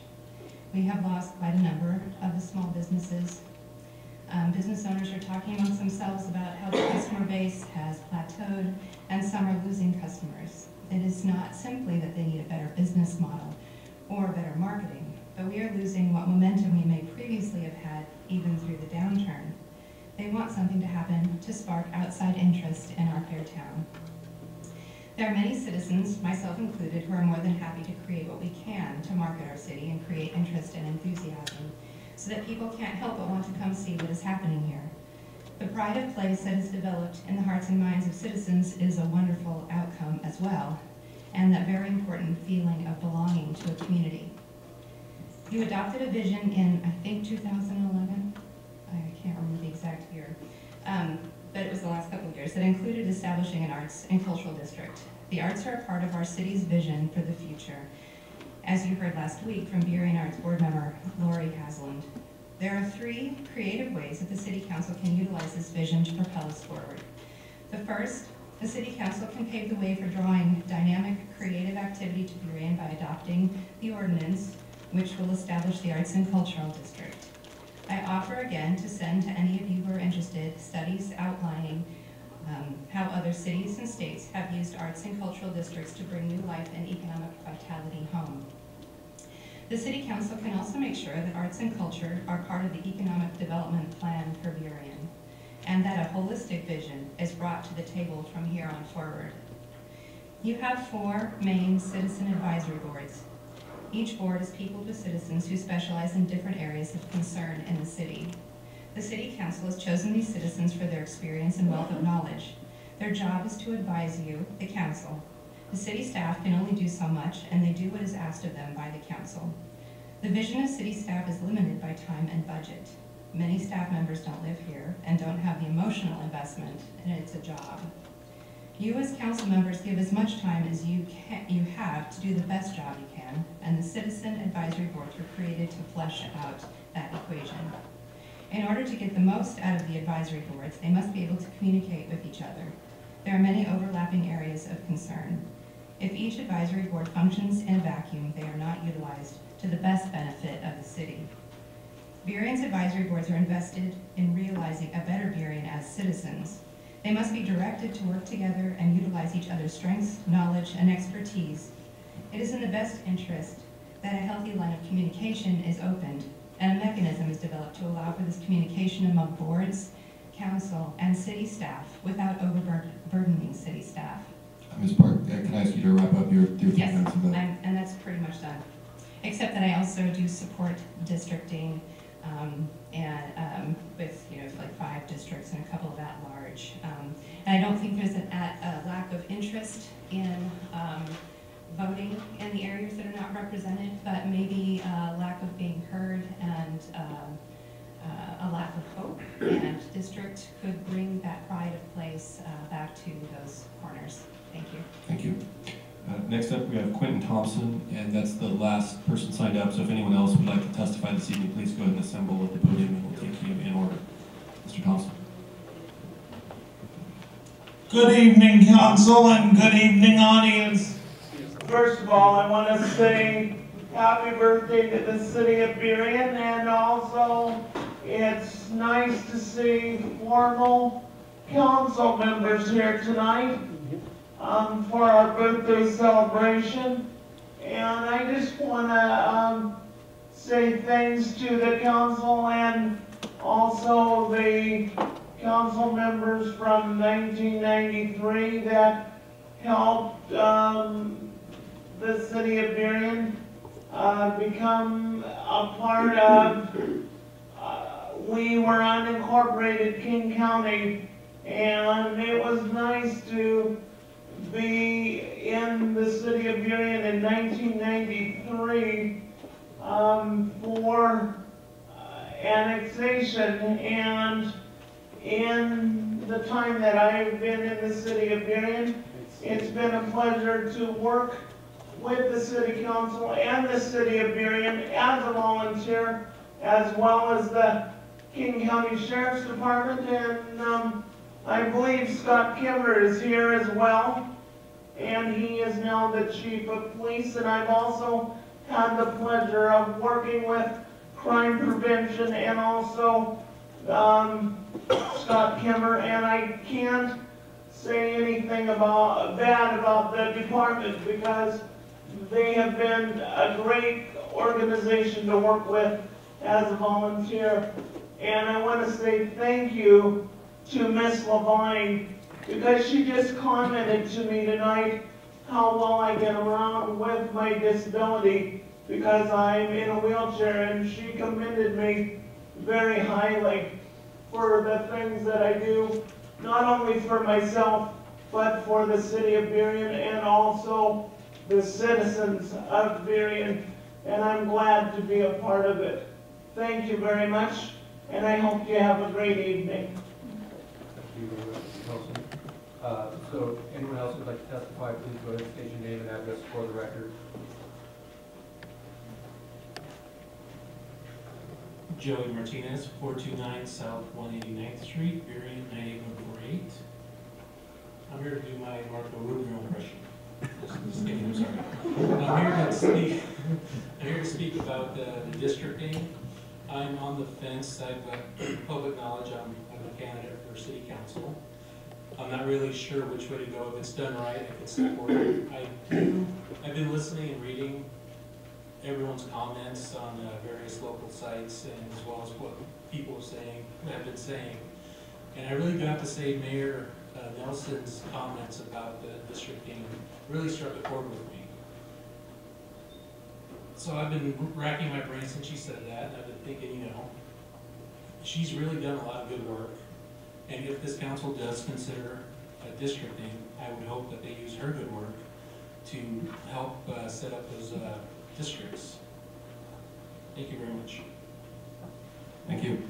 We have lost quite a number of the small businesses. Business owners are talking amongst themselves about how the customer base has plateaued and some are losing customers. It is not simply that they need a better business model or better marketing, but we are losing what momentum we may previously have had even through the downturn. They want something to happen to spark outside interest in our fair town. There are many citizens, myself included, who are more than happy to create what we can to market our city and create interest and enthusiasm so that people can't help but want to come see what is happening here. The pride of place that is developed in the hearts and minds of citizens is a wonderful outcome as well, and that very important feeling of belonging to a community. You adopted a vision in, I think, 2011? I can't remember the exact year, but it was the last couple of years, that included establishing an arts and cultural district. The arts are a part of our city's vision for the future. As you heard last week from Burien Arts Board member Lori Hasland, there are 3 creative ways that the City Council can utilize this vision to propel us forward. The first, the City Council can pave the way for drawing dynamic, creative activity to Burien by adopting the ordinance, which will establish the Arts and Cultural District. I offer again to send to any of you who are interested studies outlining how other cities and states have used arts and cultural districts to bring new life and economic vitality home. The City Council can also make sure that arts and culture are part of the economic development plan for Burien, and that a holistic vision is brought to the table from here on forward. You have 4 main citizen advisory boards. Each board is peopled with citizens who specialize in different areas of concern in the city. The City Council has chosen these citizens for their experience and wealth of knowledge. Their job is to advise you, the council. The city staff can only do so much, and they do what is asked of them by the council. The vision of city staff is limited by time and budget. Many staff members don't live here and don't have the emotional investment, and it's a job. You as council members give as much time as you have to do the best job you can, and the citizen advisory boards were created to flesh out that equation. In order to get the most out of the advisory boards, they must be able to communicate with each other. There are many overlapping areas of concern. If each advisory board functions in a vacuum, they are not utilized to the best benefit of the city. Burien's advisory boards are invested in realizing a better Burien as citizens. They must be directed to work together and utilize each other's strengths, knowledge, and expertise. It is in the best interest that a healthy line of communication is opened and a mechanism is developed to allow for this communication among boards, council, and city staff without overburdening city staff. Ms. Park, can I ask you to wrap up your 3 minutes of that? And that's pretty much done. Except that I also do support districting and with like 5 districts and a couple of at-large. And I don't think there's a lack of interest in voting in the areas that are not represented, but maybe a lack of being heard and a lack of hope. And district could bring that pride of place back to those corners. Thank you. Thank you. Next up, we have Quentin Thompson, and that's the last person signed up. So if anyone else would like to testify this evening, please go ahead and assemble at the podium, and we'll take you in order. Mr. Thompson. Good evening, council, and good evening, audience. First of all, I want to say happy birthday to the city of Burien, and also it's nice to see formal council members here tonight for our birthday celebration. And I just want to say thanks to the council and also the council members from 1993 that helped the city of Burien become a part of, we were unincorporated King County, and it was nice to be in the city of Burien in 1993 for annexation, and in the time that I've been in the city of Burien, it's been a pleasure to work with the city council and the city of Burien as a volunteer, as well as the King County Sheriff's Department, and I believe Scott Kimmer is here as well, and he is now the chief of police, and I've also had the pleasure of working with crime prevention and also Scott Kimmer, and I can't say anything bad about the department because they have been a great organization to work with as a volunteer. And I want to say thank you to Miss Levine because she just commented to me tonight how well I get around with my disability because I'm in a wheelchair, and she commended me very highly for the things that I do, not only for myself, but for the city of Burien and also the citizens of Burien, and I'm glad to be a part of it. Thank you very much, and I hope you have a great evening. Thank you very much, Mr. Nelson. So anyone else who'd like to testify, please go ahead and state your name and address for the record. Joey Martinez, 429 South 189th Street, Burien, 98148. I'm here to do my Marco Rubio impression. Just kidding, I'm sorry. I'm here to speak about the districting. I'm on the fence. I've got public knowledge. I'm a candidate for city council. I'm not really sure which way to go. If it's done right, I can support it. I've been listening and reading everyone's comments on various local sites, and as well as what people have been saying. And I really got to say Mayor Nelson's comments about the districting really struck a chord with me. So I've been racking my brain since she said that, and I've been thinking, you know, she's really done a lot of good work. And if this council does consider districting, I would hope that they use her good work to help set up those districts. Thank you very much. Thank you.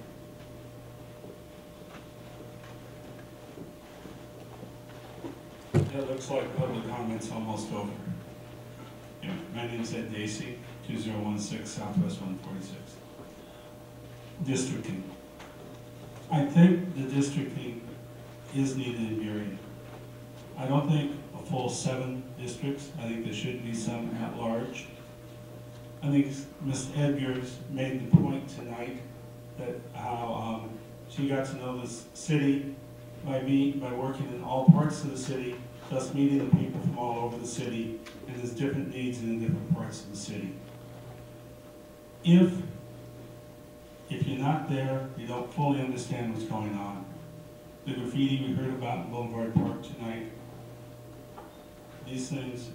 It looks like public comment's almost over. Yeah, my name is Ed Dacey, 2016 Southwest 146. Districting. I think the districting is needed in Burien. I don't think a full 7 districts. I think there should be some at large. I think Ms. Edgar's made the point tonight that how she got to know this city by working in all parts of the city, thus meeting the people from all over the city, and there's different needs in different parts of the city. If you're not there, you don't fully understand what's going on. The graffiti we heard about in Boulevard Park tonight, these things,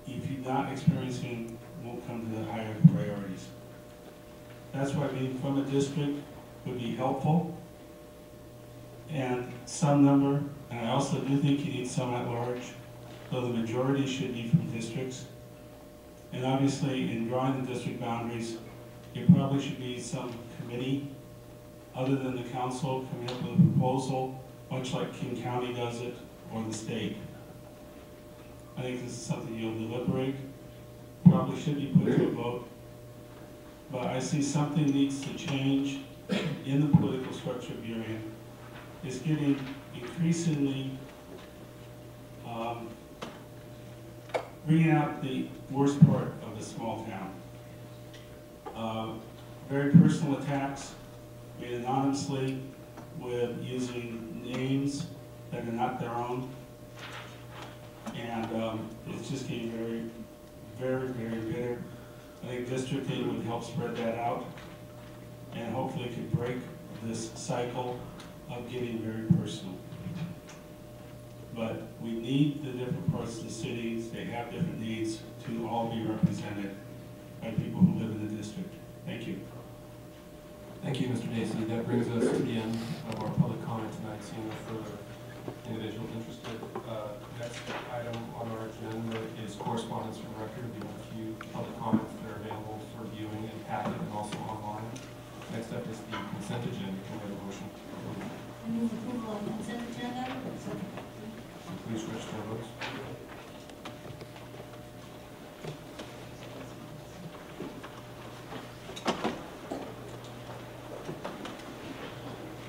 if you're not experiencing, won't come to the higher priorities. That's why being from a district would be helpful, and some number, and I also do think you need some at large, though the majority should be from districts. And obviously, in drawing the district boundaries, there probably should be some committee, other than the council, coming up with a proposal, much like King County does it, or the state. I think this is something you'll deliberate, probably should be put to a vote, but I see something needs to change in the political structure of Burien. It's getting increasingly bringing out the worst part of the small town. Very personal attacks made anonymously with using names that are not their own. And it's just getting very, very, very bitter. I think districting would help spread that out and hopefully could break this cycle of getting very personal. But we need the different parts of the cities, they have different needs, to all be represented by people who live in the district. Thank you. Thank you, Mr. Dacey. That brings us to the end of our public comment tonight, seeing no further individuals interested. Next item on our agenda is correspondence from the record. We have a few public comments that are available for viewing in packet and also online. Next up is the consent agenda. Can we have a motion? I move approval of consent agenda. Please register your votes.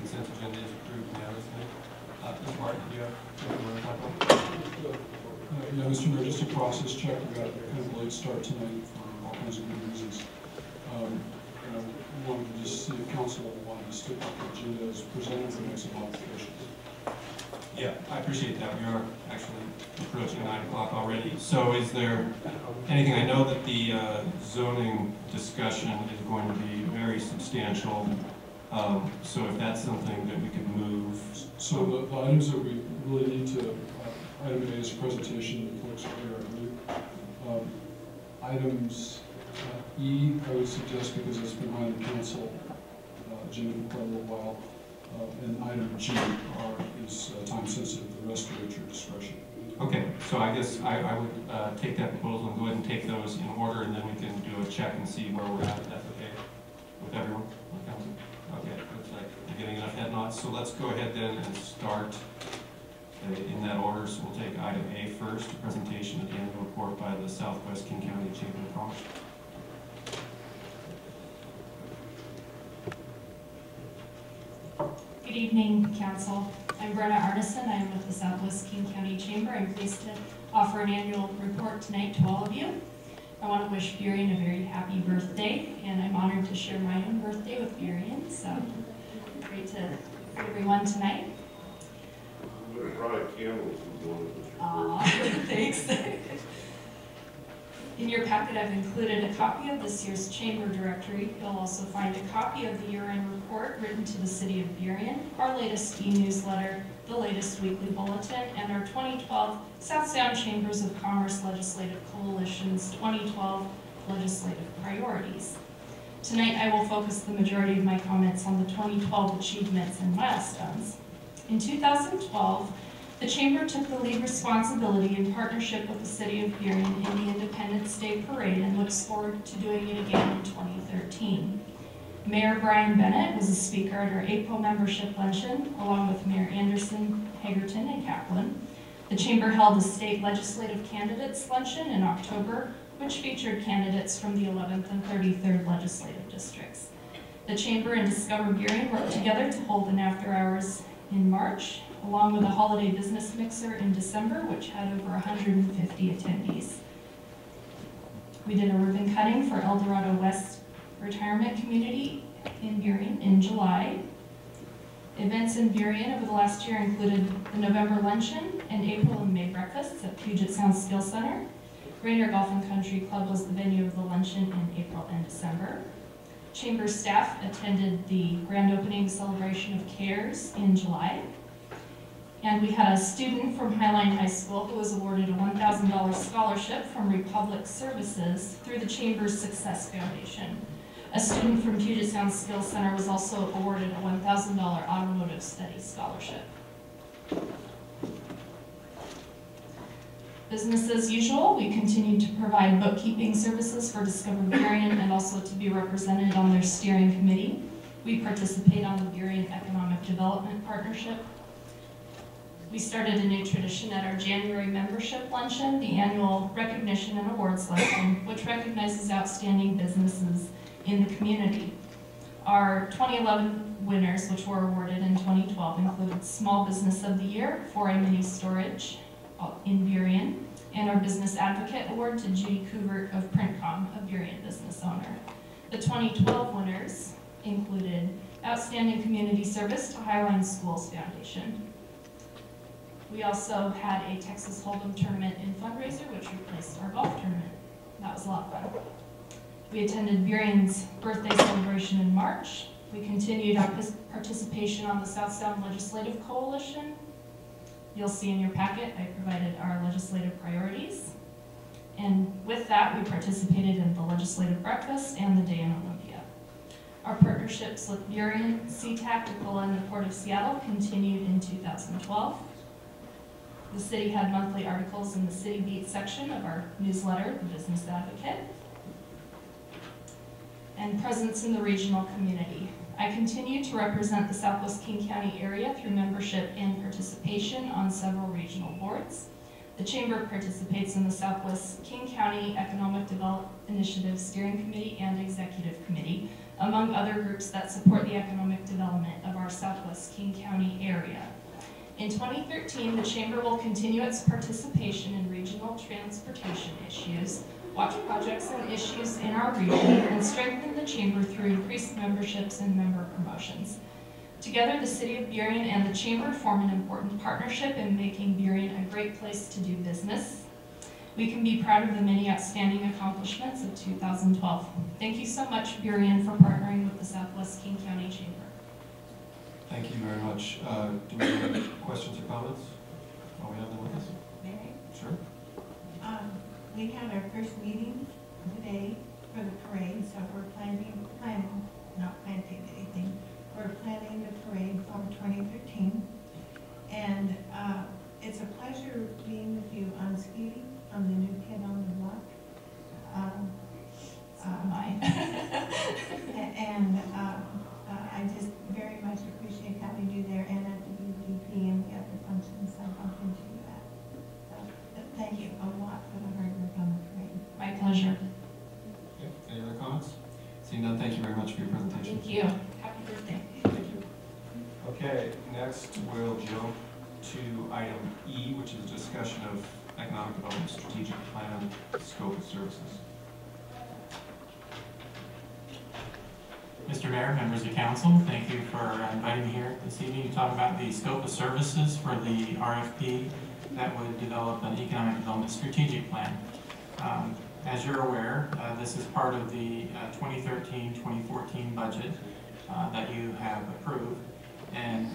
Consent agenda is approved unanimously. Ms. Martin, do you have anything you want to talk about? Yeah, Mr. Mayor, just a process check. We got kind of a late start tonight for all kinds of good reasons. And I wanted to just see if council wanted to stick with the agenda as presented for next modifications. Yeah, I appreciate that. We are actually approaching 9 o'clock already. So is there anything, I know that the zoning discussion is going to be very substantial. So if that's something that we could move. So the items that we really need to, item A is presentation, the clerk's clear, I believe. Items E, I would suggest because it's been on the council agenda for quite a little while. And item G is time sensitive, the rest are at your discretion. Okay, so I guess I would take that proposal and go ahead and take those in order, and then we can do a check and see where we're at, if that's okay with everyone? Okay, looks like we're getting enough head nods. So let's go ahead then and start in that order. So we'll take item A first, a presentation of the annual report by the Southwest King County Chamber of Commerce. Good evening, Council. I'm Brenna Artisan. I'm with the Southwest King County Chamber. I'm pleased to offer an annual report tonight to all of you. I want to wish Burien a very happy birthday, and I'm honored to share my own birthday with Burien, so great to meet everyone tonight. I'm going to brought candles and one of them. Aw, thanks. In your packet, I've included a copy of this year's chamber directory. You'll also find a copy of the year-end report written to the City of Burien, our latest e-newsletter, the latest weekly bulletin, and our 2012 South Sound Chambers of Commerce Legislative Coalition's 2012 legislative priorities. Tonight, I will focus the majority of my comments on the 2012 achievements and milestones. In 2012, the Chamber took the lead responsibility in partnership with the City of Burien in the Independence Day Parade and looks forward to doing it again in 2013. Mayor Brian Bennett was a speaker at our April membership luncheon, along with Mayor Anderson, Hagerton, and Kaplan. The Chamber held a state legislative candidates luncheon in October, which featured candidates from the 11th and 33rd legislative districts. The Chamber and Discover Burien worked together to hold an after-hours in March, along with a holiday business mixer in December, which had over 150 attendees. We did a ribbon cutting for El Dorado West Retirement Community in Burien in July. Events in Burien over the last year included the November luncheon and April and May breakfasts at Puget Sound Skill Center. Rainier Golf and Country Club was the venue of the luncheon in April and December. Chamber staff attended the grand opening celebration of CARES in July. And we had a student from Highline High School who was awarded a $1,000 scholarship from Republic Services through the Chamber's Success Foundation. A student from Puget Sound Skills Center was also awarded a $1,000 automotive studies scholarship. Business as usual, we continue to provide bookkeeping services for Discover Burien and also to be represented on their steering committee. We participate on the Burien Economic Development Partnership. We started a new tradition at our January membership luncheon, the annual recognition and awards luncheon, which recognizes outstanding businesses in the community. Our 2011 winners, which were awarded in 2012, included Small Business of the Year for a mini storage in Burien, and our Business Advocate Award to Judy Couvert of Printcom, a Burien business owner. The 2012 winners included Outstanding Community Service to Highline Schools Foundation. We also had a Texas Hold'em tournament in fundraiser, which replaced our golf tournament. That was a lot of fun. We attended Burien's birthday celebration in March. We continued our participation on the South Sound Legislative Coalition. You'll see in your packet, I provided our legislative priorities. And with that, we participated in the legislative breakfast and the Day in Olympia. Our partnerships with Burien, SeaTac, DACOLA, and the Port of Seattle continued in 2012. The city had monthly articles in the City Beat section of our newsletter, The Business Advocate, and presence in the regional community. I continue to represent the Southwest King County area through membership and participation on several regional boards. The Chamber participates in the Southwest King County Economic Development Initiative Steering Committee and Executive Committee, among other groups that support the economic development of our Southwest King County area. In 2013, the Chamber will continue its participation in regional transportation issues, watch projects and issues in our region, and strengthen the Chamber through increased memberships and member promotions. Together, the City of Burien and the Chamber form an important partnership in making Burien a great place to do business. We can be proud of the many outstanding accomplishments of 2012. Thank you so much, Burien, for partnering with the Southwest King County Chamber. Thank you very much. Do we have any questions or comments? Oh, we have them with us? Mary? Sure. We had our first meeting today for the parade, so we're not planting anything. We're planning the parade for 2013. And it's a pleasure being with you on Skeety. I'm the new kid on the block. And I just very much appreciate having you there and at the UDP and the other functions I bumped into you at. So, thank you a lot for the hard work on the parade. My pleasure. Okay. Any other comments? Seeing none, thank you very much for your presentation. Thank you. Happy birthday. Thank you. Okay, next we'll jump to item E, which is a discussion of economic development strategic plan, scope of services. Mr. Mayor, members of council, thank you for inviting me here this evening to talk about the scope of services for the RFP that would develop an economic development strategic plan. As you're aware, this is part of the 2013-2014 budget that you have approved. And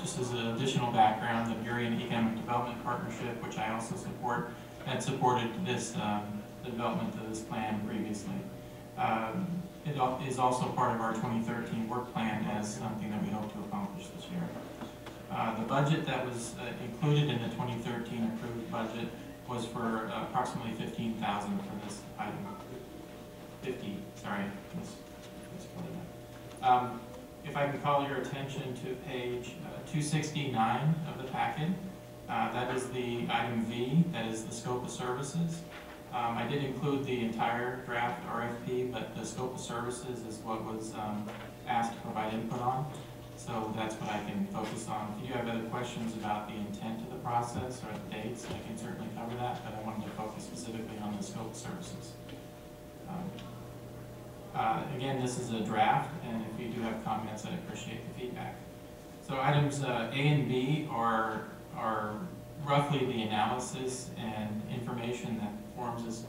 just as an additional background, the Burien Economic Development Partnership, which I also support, had supported this the development of this plan previously. It is also part of our 2013 work plan as something that we hope to accomplish this year. The budget that was included in the 2013 approved budget was for approximately $15,000 for this item. 50, sorry. If I can call your attention to page 269 of the packet, that is the item V, that is the scope of services. I did include the entire draft RFP, but the scope of services is what was asked to provide input on. So that's what I can focus on. If you have other questions about the intent of the process or the dates, I can certainly cover that, but I wanted to focus specifically on the scope of services. Again, this is a draft, and if you do have comments, I'd appreciate the feedback. So items A and B are roughly the analysis and information that forms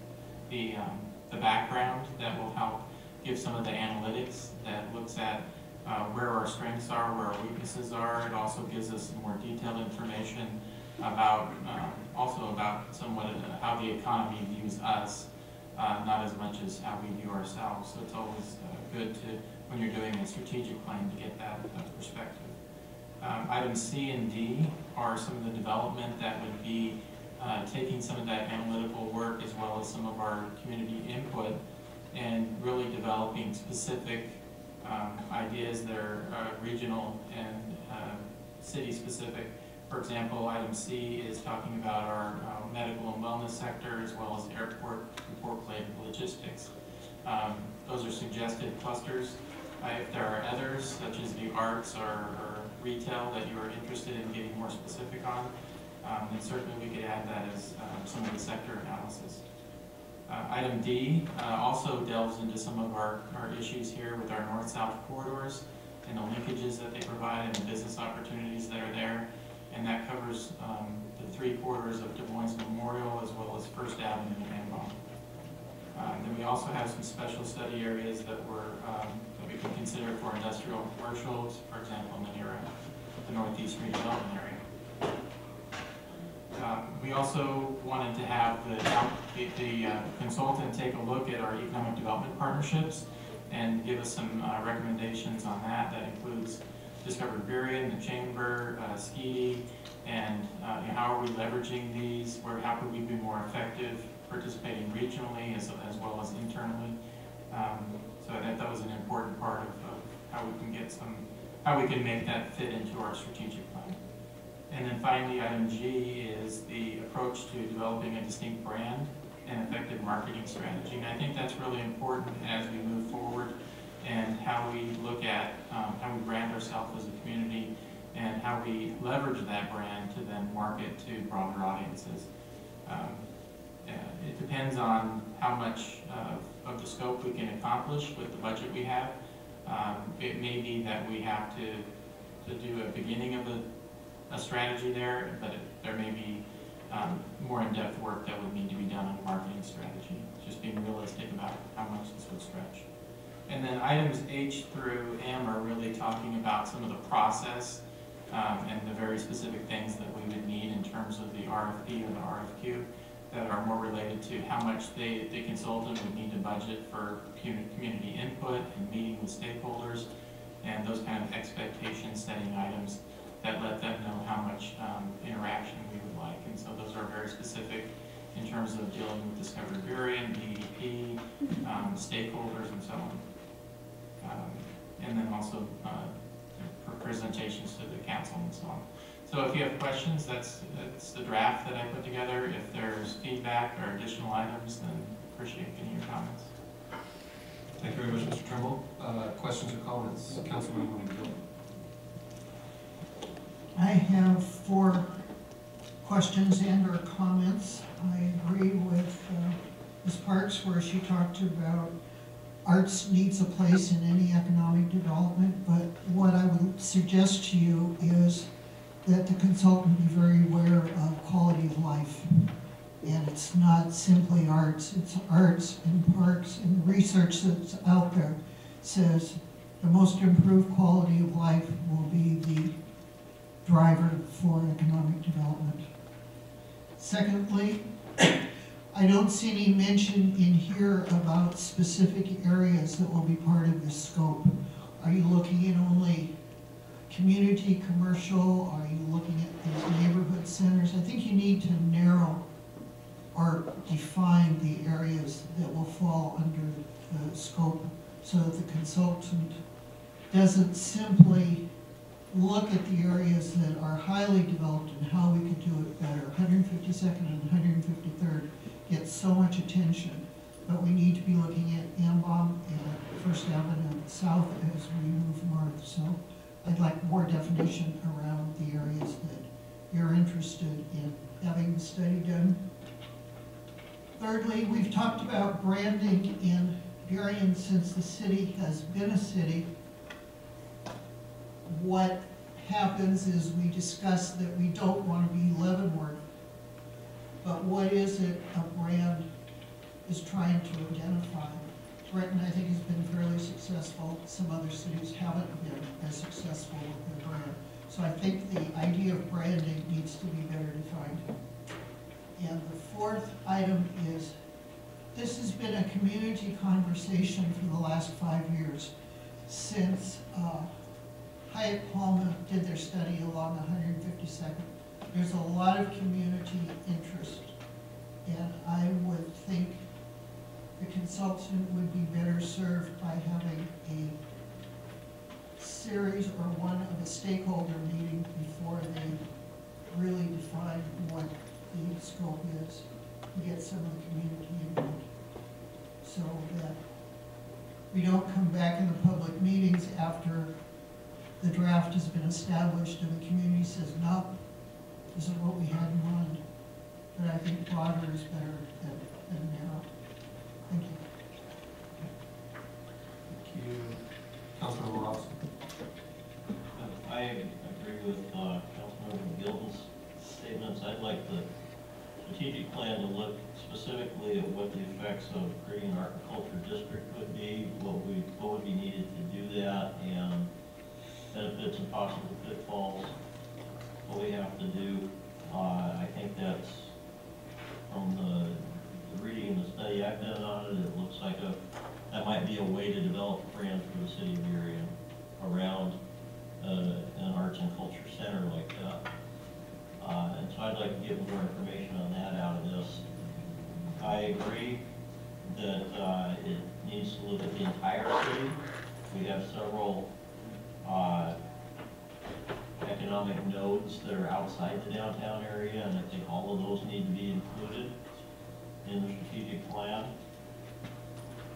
the background that will help give some of the analytics that looks at where our strengths are, where our weaknesses are. It also gives us some more detailed information about, also about somewhat how the economy views us, not as much as how we view ourselves. So it's always good to, when you're doing a strategic plan, to get that perspective. Items C and D are some of the development that would be taking some of that analytical work as well as some of our community input and really developing specific ideas that are regional and city-specific. For example, item C is talking about our medical and wellness sector as well as airport and port-related logistics. Those are suggested clusters. If there are others, such as the arts or retail, that you are interested in getting more specific on, then certainly we could add that as some of the sector analysis. Item D also delves into some of our issues here with our north-south corridors and the linkages that they provide and the business opportunities that are there. And that covers the 3 corridors of Des Moines Memorial as well as First Avenue and Ambon. Then we also have some special study areas that that we can consider for industrial and commercials, for example, near the Northeast redevelopment area. We also wanted to have the consultant take a look at our economic development partnerships and give us some recommendations on that. That includes Discover Burien, the Chamber, Ski, and how are we leveraging these? How could we be more effective participating regionally as well as internally? So that was an important part of how we can how we can make that fit into our strategic plan. And then finally, item G is the approach to developing a distinct brand and effective marketing strategy. And I think that's really important as we move forward and how we look at how we brand ourselves as a community and how we leverage that brand to then market to broader audiences. It depends on how much of the scope we can accomplish with the budget we have. It may be that we have to do a beginning of a strategy there, but there may be more in-depth work that would need to be done on a marketing strategy, just being realistic about how much this would stretch. And then items H through M are really talking about some of the process and the very specific things that we would need in terms of the RFP or the RFQ that are more related to how much the consultant would need to budget for community input and meeting with stakeholders and those kind of expectation setting items that let them know how much interaction we would like. And so those are very specific in terms of dealing with Discover Burien, EDP, stakeholders, and so on. And then also presentations to the council and so on. So if you have questions, that's the draft that I put together. If there's feedback or additional items, then appreciate any of your comments. Thank you very much, Mr. Trimble. Questions or comments? Councilman Gill. I have 4 questions and or comments. I agree with Ms. Parks where she talked about arts needs a place in any economic development, but what I would suggest to you is that the consultant be very aware of quality of life. And it's not simply arts, it's arts and parks, and research that's out there says the most improved quality of life will be the driver for economic development. Secondly, I don't see any mention in here about specific areas that will be part of this scope. Are you looking at only community, commercial? Are you looking at these neighborhood centers? I think you need to narrow or define the areas that will fall under the scope so that the consultant doesn't simply look at the areas that are highly developed and how we could do it better. 152nd and 153rd get so much attention, but we need to be looking at Ambom and First Avenue South as we move north. So I'd like more definition around the areas that you're interested in having the study done. Thirdly, we've talked about branding in Burien since the city has been a city. What happens is we discuss that we don't want to be Leavenworth, but what is it a brand is trying to identify? Britain, I think, has been fairly successful. Some other cities haven't been as successful with their brand. So I think the idea of branding needs to be better defined. And the 4th item is, this has been a community conversation for the last 5 years since Hyatt Palma did their study along 152nd. There's a lot of community interest, and I would think the consultant would be better served by having a series or one of a stakeholder meeting before they really define what the scope is, to get some of the community input, so that we don't come back in the public meetings after the draft has been established and the community says, no, this is what we had in mind. But I think broader is better than narrow. Thank you. Thank you. Councilman Ross. I agree with Councilmember Gilden's statements. I'd like the strategic plan to look specifically at what the effects of creating an agriculture district would be, what would be needed to do that, and benefits and possible pitfalls, what we have to do. I think that's, from the reading and the study I've done on it, it looks like that might be a way to develop plans for the city of Burien around an arts and culture center like that. And so I'd like to get more information on that out of this. I agree that it needs to look at the entire city. We have several economic nodes that are outside the downtown area, and I think all of those need to be included in the strategic plan.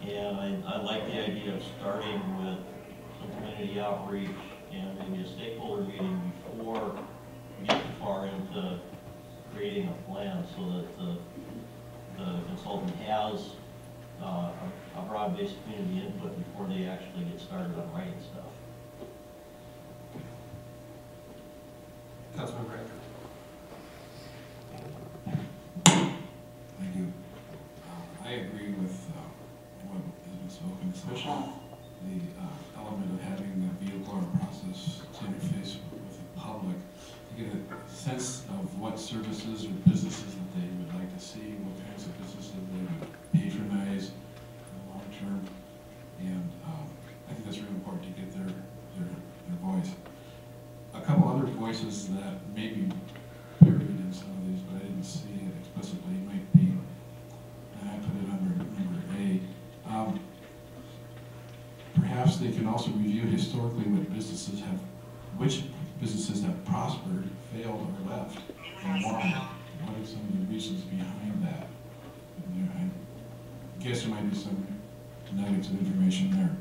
And I like the idea of starting with some community outreach and maybe a stakeholder meeting before we get too far into creating a plan, so that the consultant has a broad-based community input before they actually get started on writing stuff. Councilman Grant. Thank you. I agree with what has been spoken, especially the element of having the vehicle or process to interface with the public to get a sense of what services or businesses that they would like to see, what kinds of businesses they would patronize in the long term. And I think that's really important to get their voice. A couple other voices that may be buried in some of these, but I didn't see it explicitly, might be, and I put it under number A. Perhaps they can also review historically which businesses have prospered, failed, or left, and why. What are some of the reasons behind that? And I guess there might be some nuggets of information there.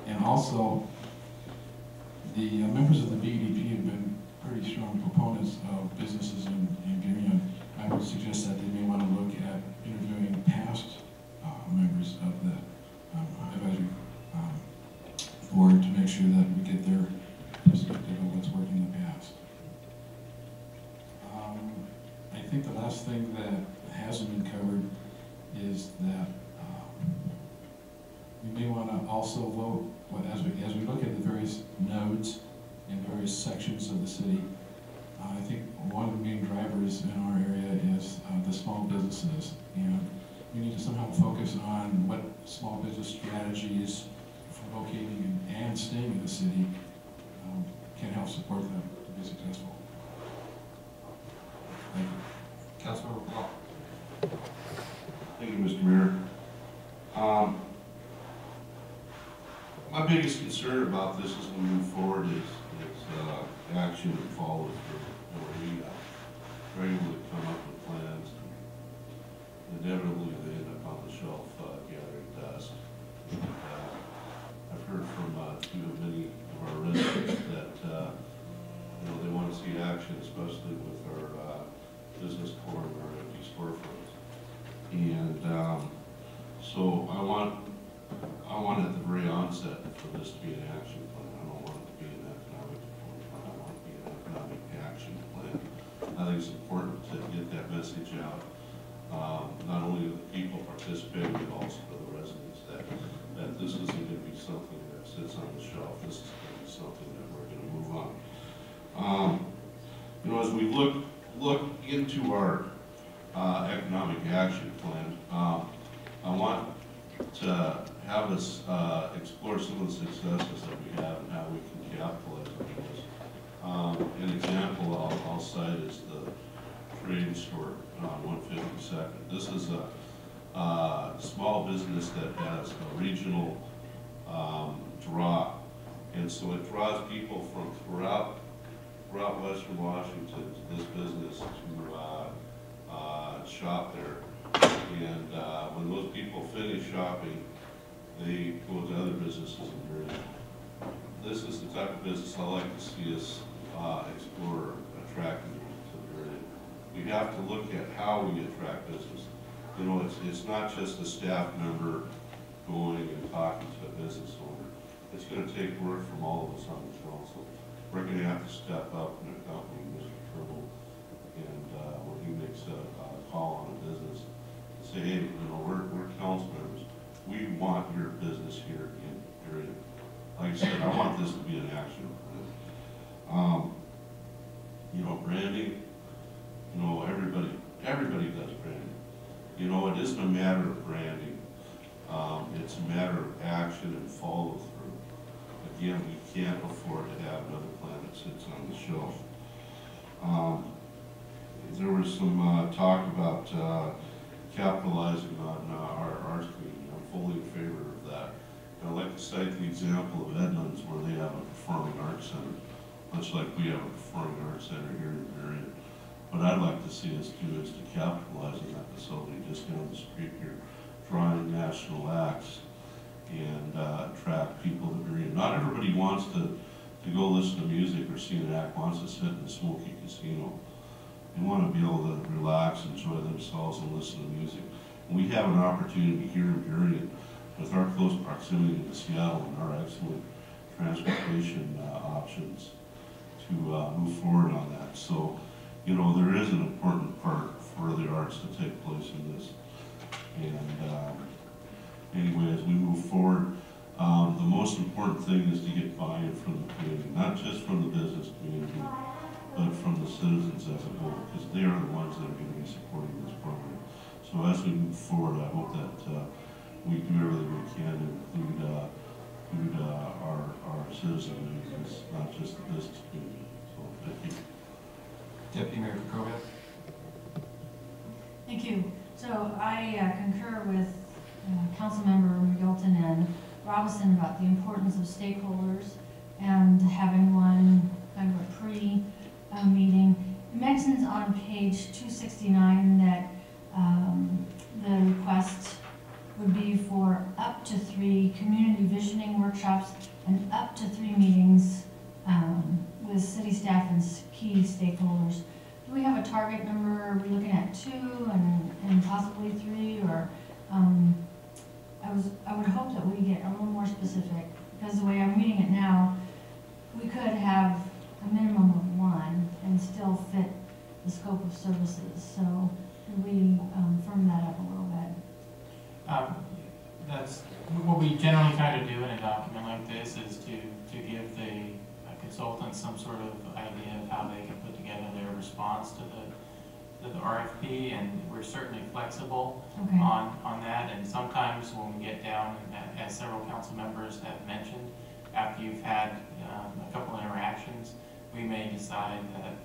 And also, the members of the BDP have been pretty strong proponents of businesses in Burien. I would suggest that they may want to look at interviewing past members of the advisory board to make sure that we get their perspective of what's worked in the past. I think the last thing that hasn't been covered is that we may want to also vote, as we look at the various nodes in various sections of the city. I think one of the main drivers in our area is the small businesses, and we need to somehow focus on what small business strategies for locating and staying in the city can help support them to be successful. Thank you. Councilmember Paul. Thank you, Mr. Mayor. My biggest concern about this as we move forward is action and follow through. We regularly come up with plans, and inevitably they end up on the shelf gathering dust. I've heard from many of our residents that they want to see action, especially with our business core and our empty storefronts. And so I want at the very onset for this to be an action plan. I don't want it to be an economic plan. I want it to be an economic action plan. I think it's important to get that message out, not only to the people participating, but also to the residents, that this isn't going to be something that sits on the shelf. This is going to be something that we're going to move on. As we look into our economic action plan, I want to have us explore some of the successes that we have and how we can capitalize on those. An example I'll cite is the trading store on 152nd. This is a small business that has a regional draw, and so it draws people from throughout Western Washington to this business to shop there. And when those people finish shopping, they go to other businesses in Burien. This is the type of business I like to see us explore, attracting to Burien. We have to look at how we attract business. It's not just a staff member going and talking to a business owner. It's going to take work from all of us on the council. We're going to have to step up and accompany Mr. Trimble makes a call on a business, say, hey, you know, we're council members. We want your business here in Burien. Like I said, I want this to be an action plan. You know, branding, you know, everybody does branding. You know, it isn't a matter of branding. It's a matter of action and follow through. Again, we can't afford to have another plan that sits on the shelf. There was some talk about capitalizing on our arts community. I'm fully in favor of that. I'd like to cite the example of Edmonds, where they have a performing arts center, much like we have a performing arts center here in Burien. What I'd like to see us do is to capitalize on that facility just down the street here, drawing national acts and attract people to Burien. Not everybody wants to go listen to music or see an act, wants to sit in a smoky casino. They want to be able to relax, enjoy themselves, and listen to music. And we have an opportunity here in Burien, with our close proximity to Seattle and our excellent transportation options, to move forward on that. So, you know, there is an important part for the arts to take place in this. And anyway, as we move forward, the most important thing is to get buy-in from the community, not just from the business community, but from the citizens as a whole, because they are the ones that are going to be supporting this program. So as we move forward, I hope that we do everything we can to include our citizenry, not just the business community. So thank you. Deputy Mayor Krokop. Thank you. So I concur with Councilmember Middleton and Robinson about the importance of stakeholders and having one kind of a pre-meeting. It mentions on page 269 that the request would be for up to 3 community visioning workshops and up to 3 meetings with city staff and key stakeholders. Do we have a target number? Are we looking at 2 and possibly 3, or I would hope that we get a little more specific, because the way I'm reading it now, we could have a minimum of 1 and still fit the scope of services. So could we firm that up a little bit? That's what we generally try to do in a document like this, is to give the consultants some sort of idea of how they can put together their response to the RFP, and we're certainly flexible on that. And sometimes when we get down, as several council members have mentioned, after you've had a couple interactions, we may decide that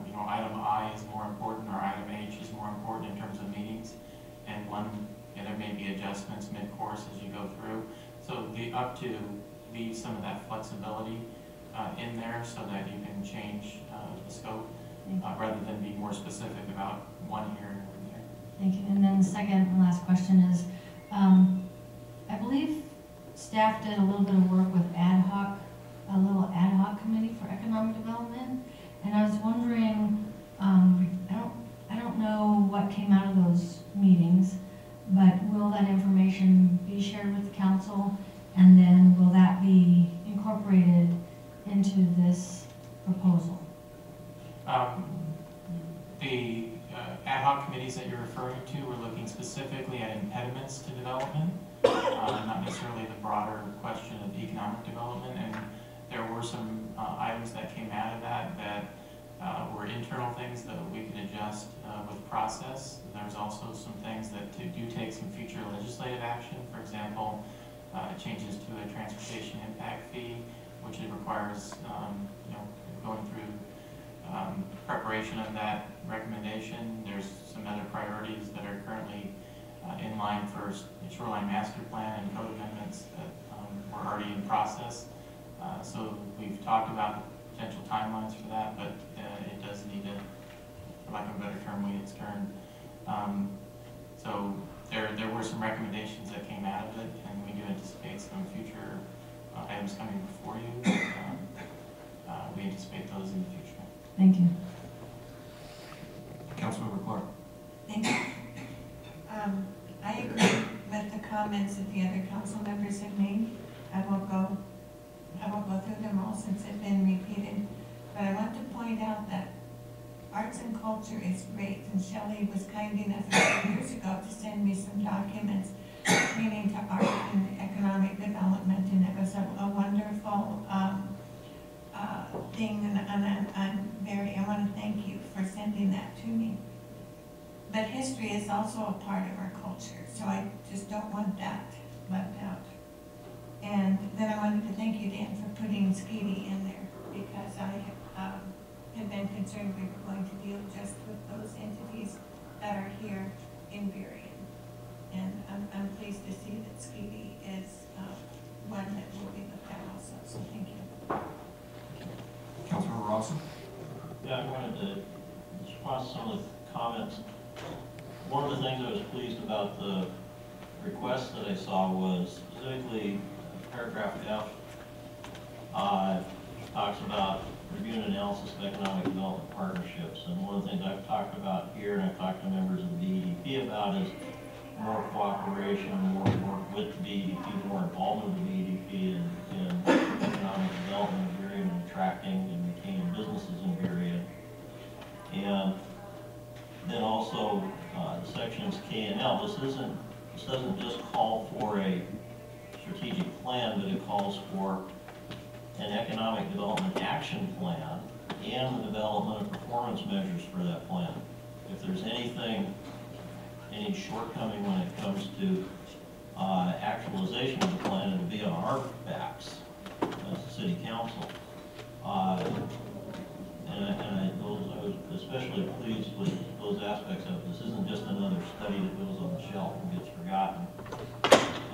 you know, item I is more important or item H is more important in terms of meetings, and there may be adjustments mid-course as you go through. So the up to leave some of that flexibility in there so that you can change the scope rather than be more specific about one here and one there. Thank you. And then the second and last question is, I believe staff did a little bit of work with a little ad hoc committee for economic development, and I was wondering, I don't know what came out of those meetings, but will that information be shared with the council, and then will that be incorporated into this proposal? The ad hoc committees that you're referring to were looking specifically at impediments to development, not necessarily the broader question of economic development. And there were some items that came out of that were internal things that we could adjust with process. There's also some things that do take some future legislative action. For example, changes to a transportation impact fee, which it requires you know, going through preparation of that recommendation. There's some other priorities that are currently in line for shoreline master plan and code amendments that were already in process. So we've talked about potential timelines for that, but it does need to, for lack of a better term, wait its turn. So there were some recommendations that came out of it, and we do anticipate some future items coming before you. We anticipate those in the future. Thank you. Councilmember Clark. Thank you. I agree with the comments that the other council members have made. I won't go through them all since they've been repeated, but I want to point out that arts and culture is great, and Shelley was kind enough a few years ago to send me some documents pertaining to art and economic development, and it was a wonderful thing, and I want to thank you for sending that to me. But history is also a part of our culture, so I just don't want that left out. And then I wanted to thank you, Dan, for putting Skeety in there, because I have been concerned we were going to deal just with those entities that are here in Burien. And I'm pleased to see that Skeety is one that will be looked at also, so thank you. Councilmember Rawson? Yeah, I wanted to respond to some of the comments. One of the things I was pleased about the request that I saw was specifically paragraph F talks about review and analysis of economic development partnerships. And one of the things I've talked about here, and I've talked to members of the BEDP about, is more cooperation, more work with the BEDP, more involvement of the BEDP in economic development of Burien and attracting and retaining businesses in Burien. And then also the sections K and L. This doesn't just call for a strategic plan, but it calls for an economic development action plan and the development of performance measures for that plan. If there's any shortcoming when it comes to actualization of the plan, it'll be on our backs as the city council. I was especially pleased with those aspects of it. This isn't just another study that goes on the shelf and gets forgotten.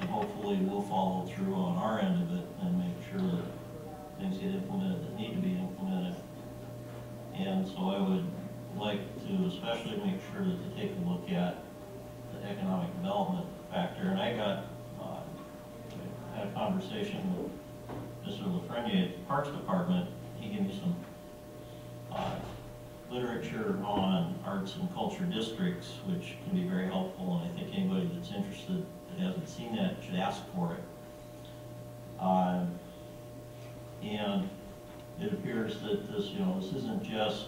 And hopefully we'll follow through on our end of it and make sure that things get implemented that need to be implemented. And so I would like to especially make sure that they take a look at the economic development factor. And I had a conversation with Mr. Lafreniere at the Parks Department. He gave me some literature on arts and culture districts, which can be very helpful, and I think anybody that's interested that hasn't seen that should ask for it. And it appears that this isn't just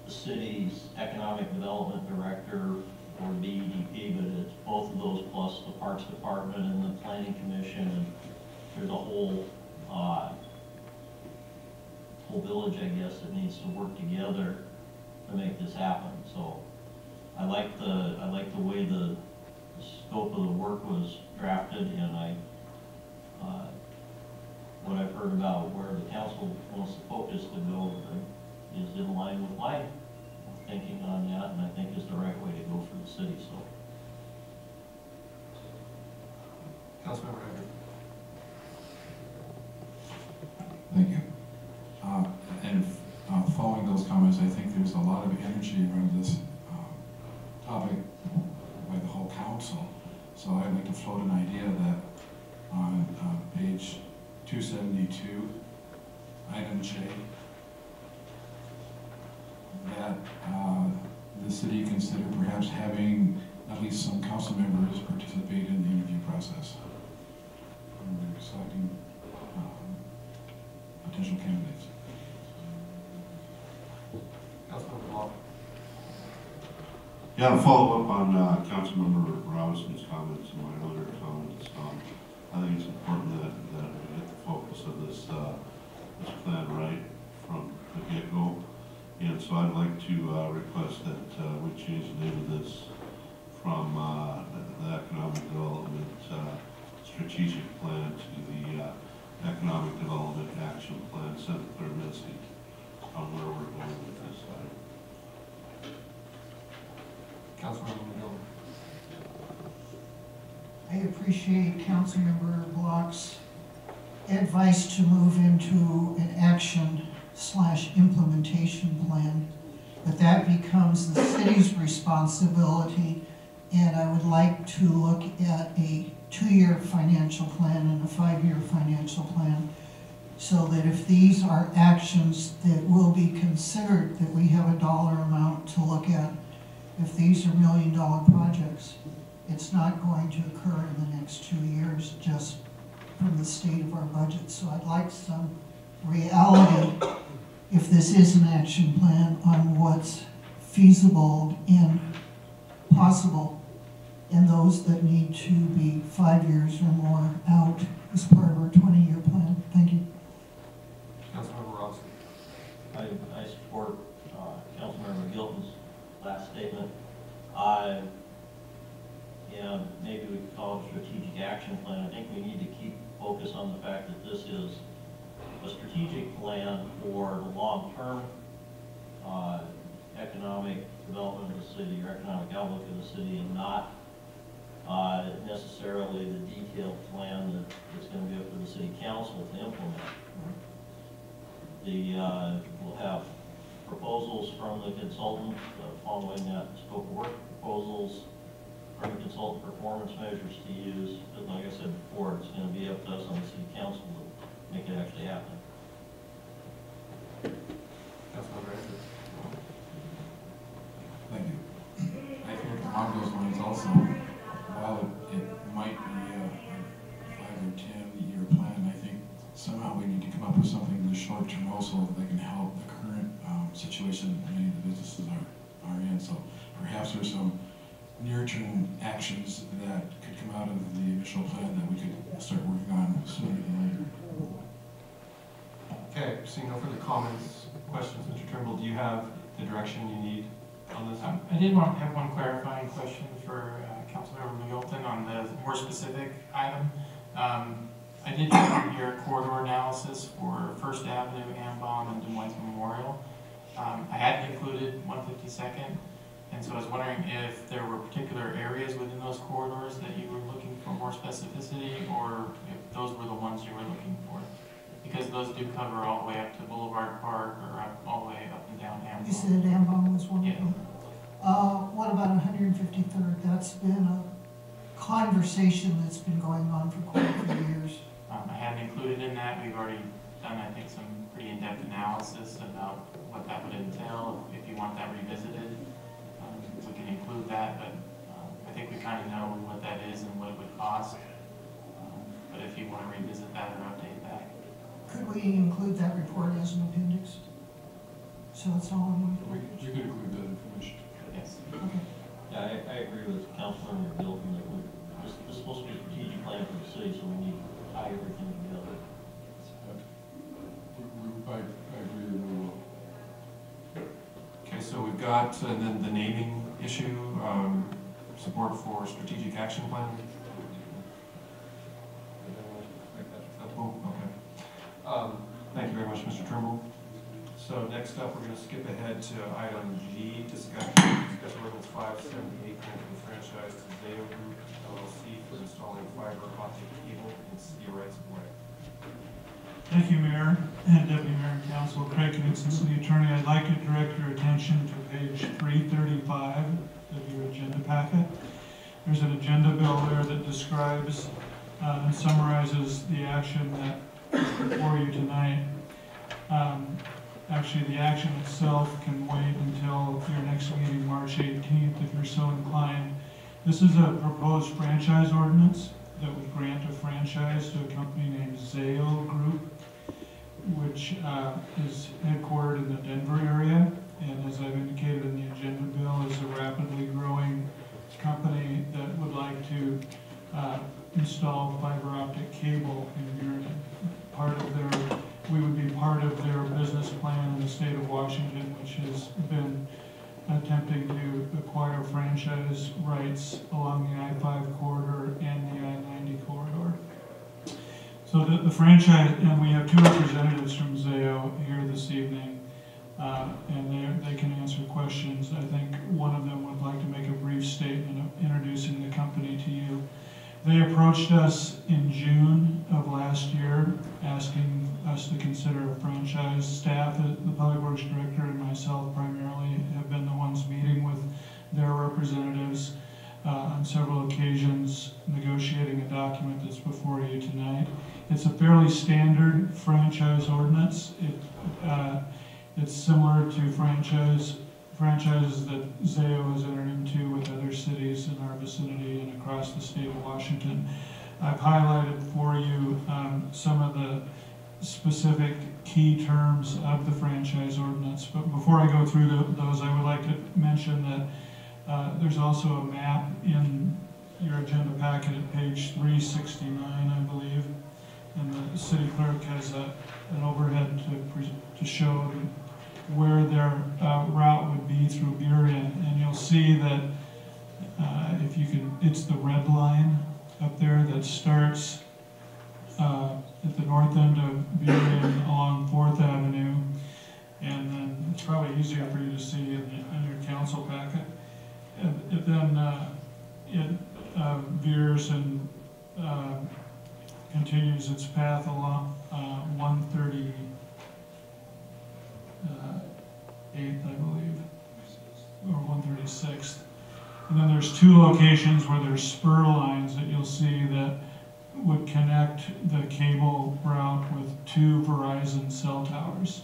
the city's economic development director or BEDP, but it's both of those plus the Parks Department and the Planning Commission, and there's a whole village, I guess, that needs to work together to make this happen. So I like the way the scope of the work was drafted, and what I've heard about where the council wants the focus to go is in line with my thinking on that, and I think is the right way to go for the city. So, Councilmember Hager. Thank you. And following those comments, I think there's a lot of energy around this topic by the whole council. So I'd like to float an idea that on page 272, item J, that the city consider perhaps having at least some council members participate in the interview process. And we're selecting potential candidates. Councilmember Law. Yeah, to follow up on Councilmember Robinson's comments and my earlier comments, I think it's important that we get the focus of this plan right from the get-go. And so I'd like to request that we change the name of this from the Economic Development Strategic Plan to the Economic Development Action Plan. Send a clear message on where we're going with this item. Councilmember McGill. I appreciate Councilmember Block's advice to move into an action/implementation plan, but that becomes the city's responsibility, and I would like to look at a 2-year financial plan and a 5-year financial plan, so that if these are actions that will be considered, that we have a dollar amount to look at. If these are $1 million projects, it's not going to occur in the next 2 years just from the state of our budget. So I'd like some reality if this is an action plan, on what's feasible and possible, and those that need to be 5 years or more out as part of our 20-year plan. Thank you. Councilmember Robinson. I support Councilmember Gilton's last statement. Yeah, maybe we could call it a strategic action plan. I think we need to keep focus on the fact that this is a strategic plan for the long-term economic development of the city or economic outlook of the city, and not necessarily the detailed plan that it's going to be up to the city council to implement. We'll have proposals from the consultant following that scope of work, proposals from the consultant performance measures to use. But like I said before, it's going to be up to us on the city council to make it actually happen. Thank you. I think along those lines also, while it might be a 5 or 10-year plan, I think somehow we need to come up with something in the short term also that can help the current situation that many of the businesses are in. So perhaps there's some near-term actions that could come out of the initial plan that we could start working on sooner than later. Okay, seeing no further comments, questions, Mr. Trimble, do you have the direction you need on this? I did want to have one clarifying question for Councilmember McGilton on the more specific item. I did have your corridor analysis for First Avenue, Ambon, and Des Moines Memorial. I hadn't included 152nd, and so I was wondering if there were particular areas within those corridors that you were looking for more specificity, or if those were the ones you were looking for. Because those do cover all the way up to Boulevard Park, or all the way up and down Ambon. You said Ambon was one of them. What about 153rd? That's been a conversation that's been going on for quite a few years. I hadn't included in that. We've already done, I think, some pretty in-depth analysis about what that would entail. If you want that revisited, we can include that, but I think we kind of know what that is and what it would cost. But if you want to revisit that or update that. Could we include that report as an appendix? So it's all in one. You could include that information. Yes. Okay. Yeah, I agree with Councilmember Gilton that this is supposed to be a strategic plan for the city, so we need to tie everything together. I agree that we will. Okay, so we've got, and then the naming issue, support for strategic action plan. Oh, okay. Thank you very much, Mr. Trimble. So next up, we're going to skip ahead to item G, discussion ordinance 578, granting the franchise to Zayo Group LLC for installing fiber optic cable in city rights of way. Thank you, Mayor and Deputy Mayor and Council. Craig Knudsen, City Attorney. I'd like to direct your attention to page 335 of your agenda packet. There's an agenda bill there that describes and summarizes the action that is before you tonight. Actually, the action itself can wait until your next meeting, March 18th, if you're so inclined. This is a proposed franchise ordinance that would grant a franchise to a company named Zayo Group, which is headquartered in the Denver area, and as I've indicated in the agenda bill, is a rapidly growing company that would like to install fiber optic cable in Burien. We would be part of their business plan in the state of Washington, which has been attempting to acquire franchise rights along the I-5 corridor and the I-90 corridor. So the franchise, and we have two representatives from Zayo here this evening, and they can answer questions. I think one of them would like to make a brief statement of introducing the company to you. They approached us in June of last year, asking us to consider a franchise. Staff, the Public Works Director and myself primarily, have been the ones meeting with their representatives on several occasions, negotiating a document that's before you tonight. It's a fairly standard franchise ordinance. It's similar to franchises that Zayo has entered into with other cities in our vicinity and across the state of Washington. I've highlighted for you some of the specific key terms of the franchise ordinance. But before I go through those, I would like to mention that there's also a map in your agenda packet at page 369, I believe. And the city clerk has an overhead to show where their route would be through Burien. And you'll see that if you can, it's the red line up there that starts at the north end of Burien along 4th Avenue. And then it's probably easier for you to see in your council packet. And then it veers and continues its path along 138th, I believe, or 136th. And then there's two locations where there's spur lines that you'll see that would connect the cable route with two Verizon cell towers.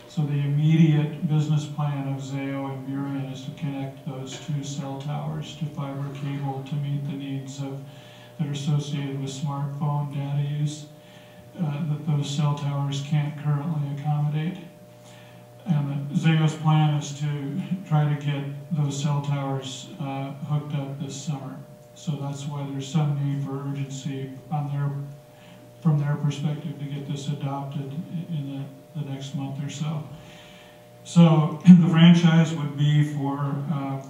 So the immediate business plan of Zayo and Burien is to connect those two cell towers to fiber cable to meet the needs that are associated with smartphone data use that those cell towers can't currently accommodate. And Zayo's plan is to try to get those cell towers hooked up this summer. So that's why there's some need for urgency from their perspective to get this adopted in the next month or so. So the franchise would be for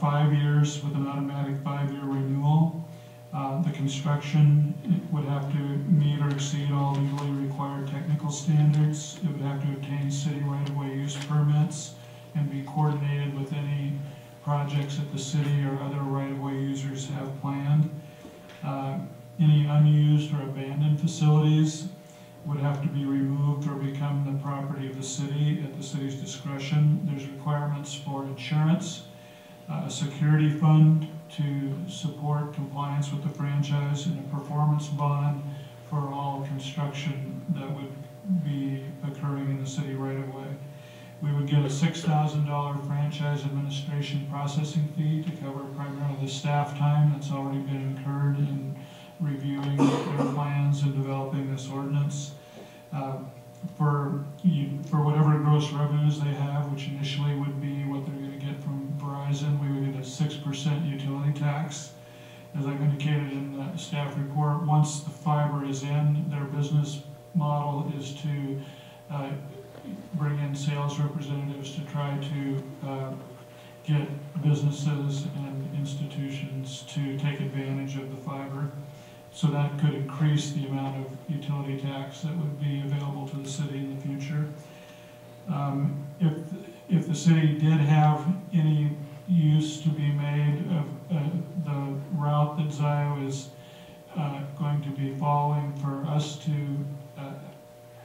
5 years with an automatic 5-year renewal. The construction would have to meet or exceed all legally required technical standards. It would have to obtain city right-of-way use permits and be coordinated with any projects that the city or other right-of-way users have planned. Any unused or abandoned facilities would have to be removed or become the property of the city at the city's discretion. There's requirements for insurance, a security fund to support compliance with the franchise, and a performance bond for all construction that would be occurring in the city right away. We would get a $6,000 franchise administration processing fee to cover primarily the staff time that's already been incurred in reviewing their plans and developing this ordinance. For whatever gross revenues they have, which initially would be what they're going to get from Verizon, we would get a 6% utility tax. As I've indicated in the staff report, once the fiber is in, their business model is to bring in sales representatives to try to get businesses and institutions to take advantage of the fiber. So that could increase the amount of utility tax that would be available to the city in the future. If the city did have any use to be made of the route that Zayo is going to be following, for us to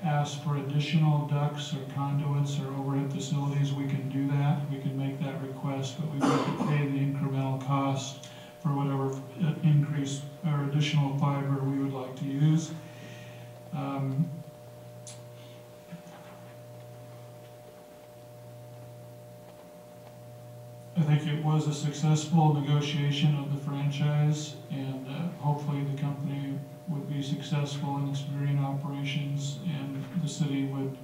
ask for additional ducts or conduits or overhead facilities, we can do that. We can make that request, but we would have to pay the incremental cost for whatever increase or additional fiber we would like to use. I think it was a successful negotiation of the franchise, and hopefully the company would be successful in its Burien operations, and the city would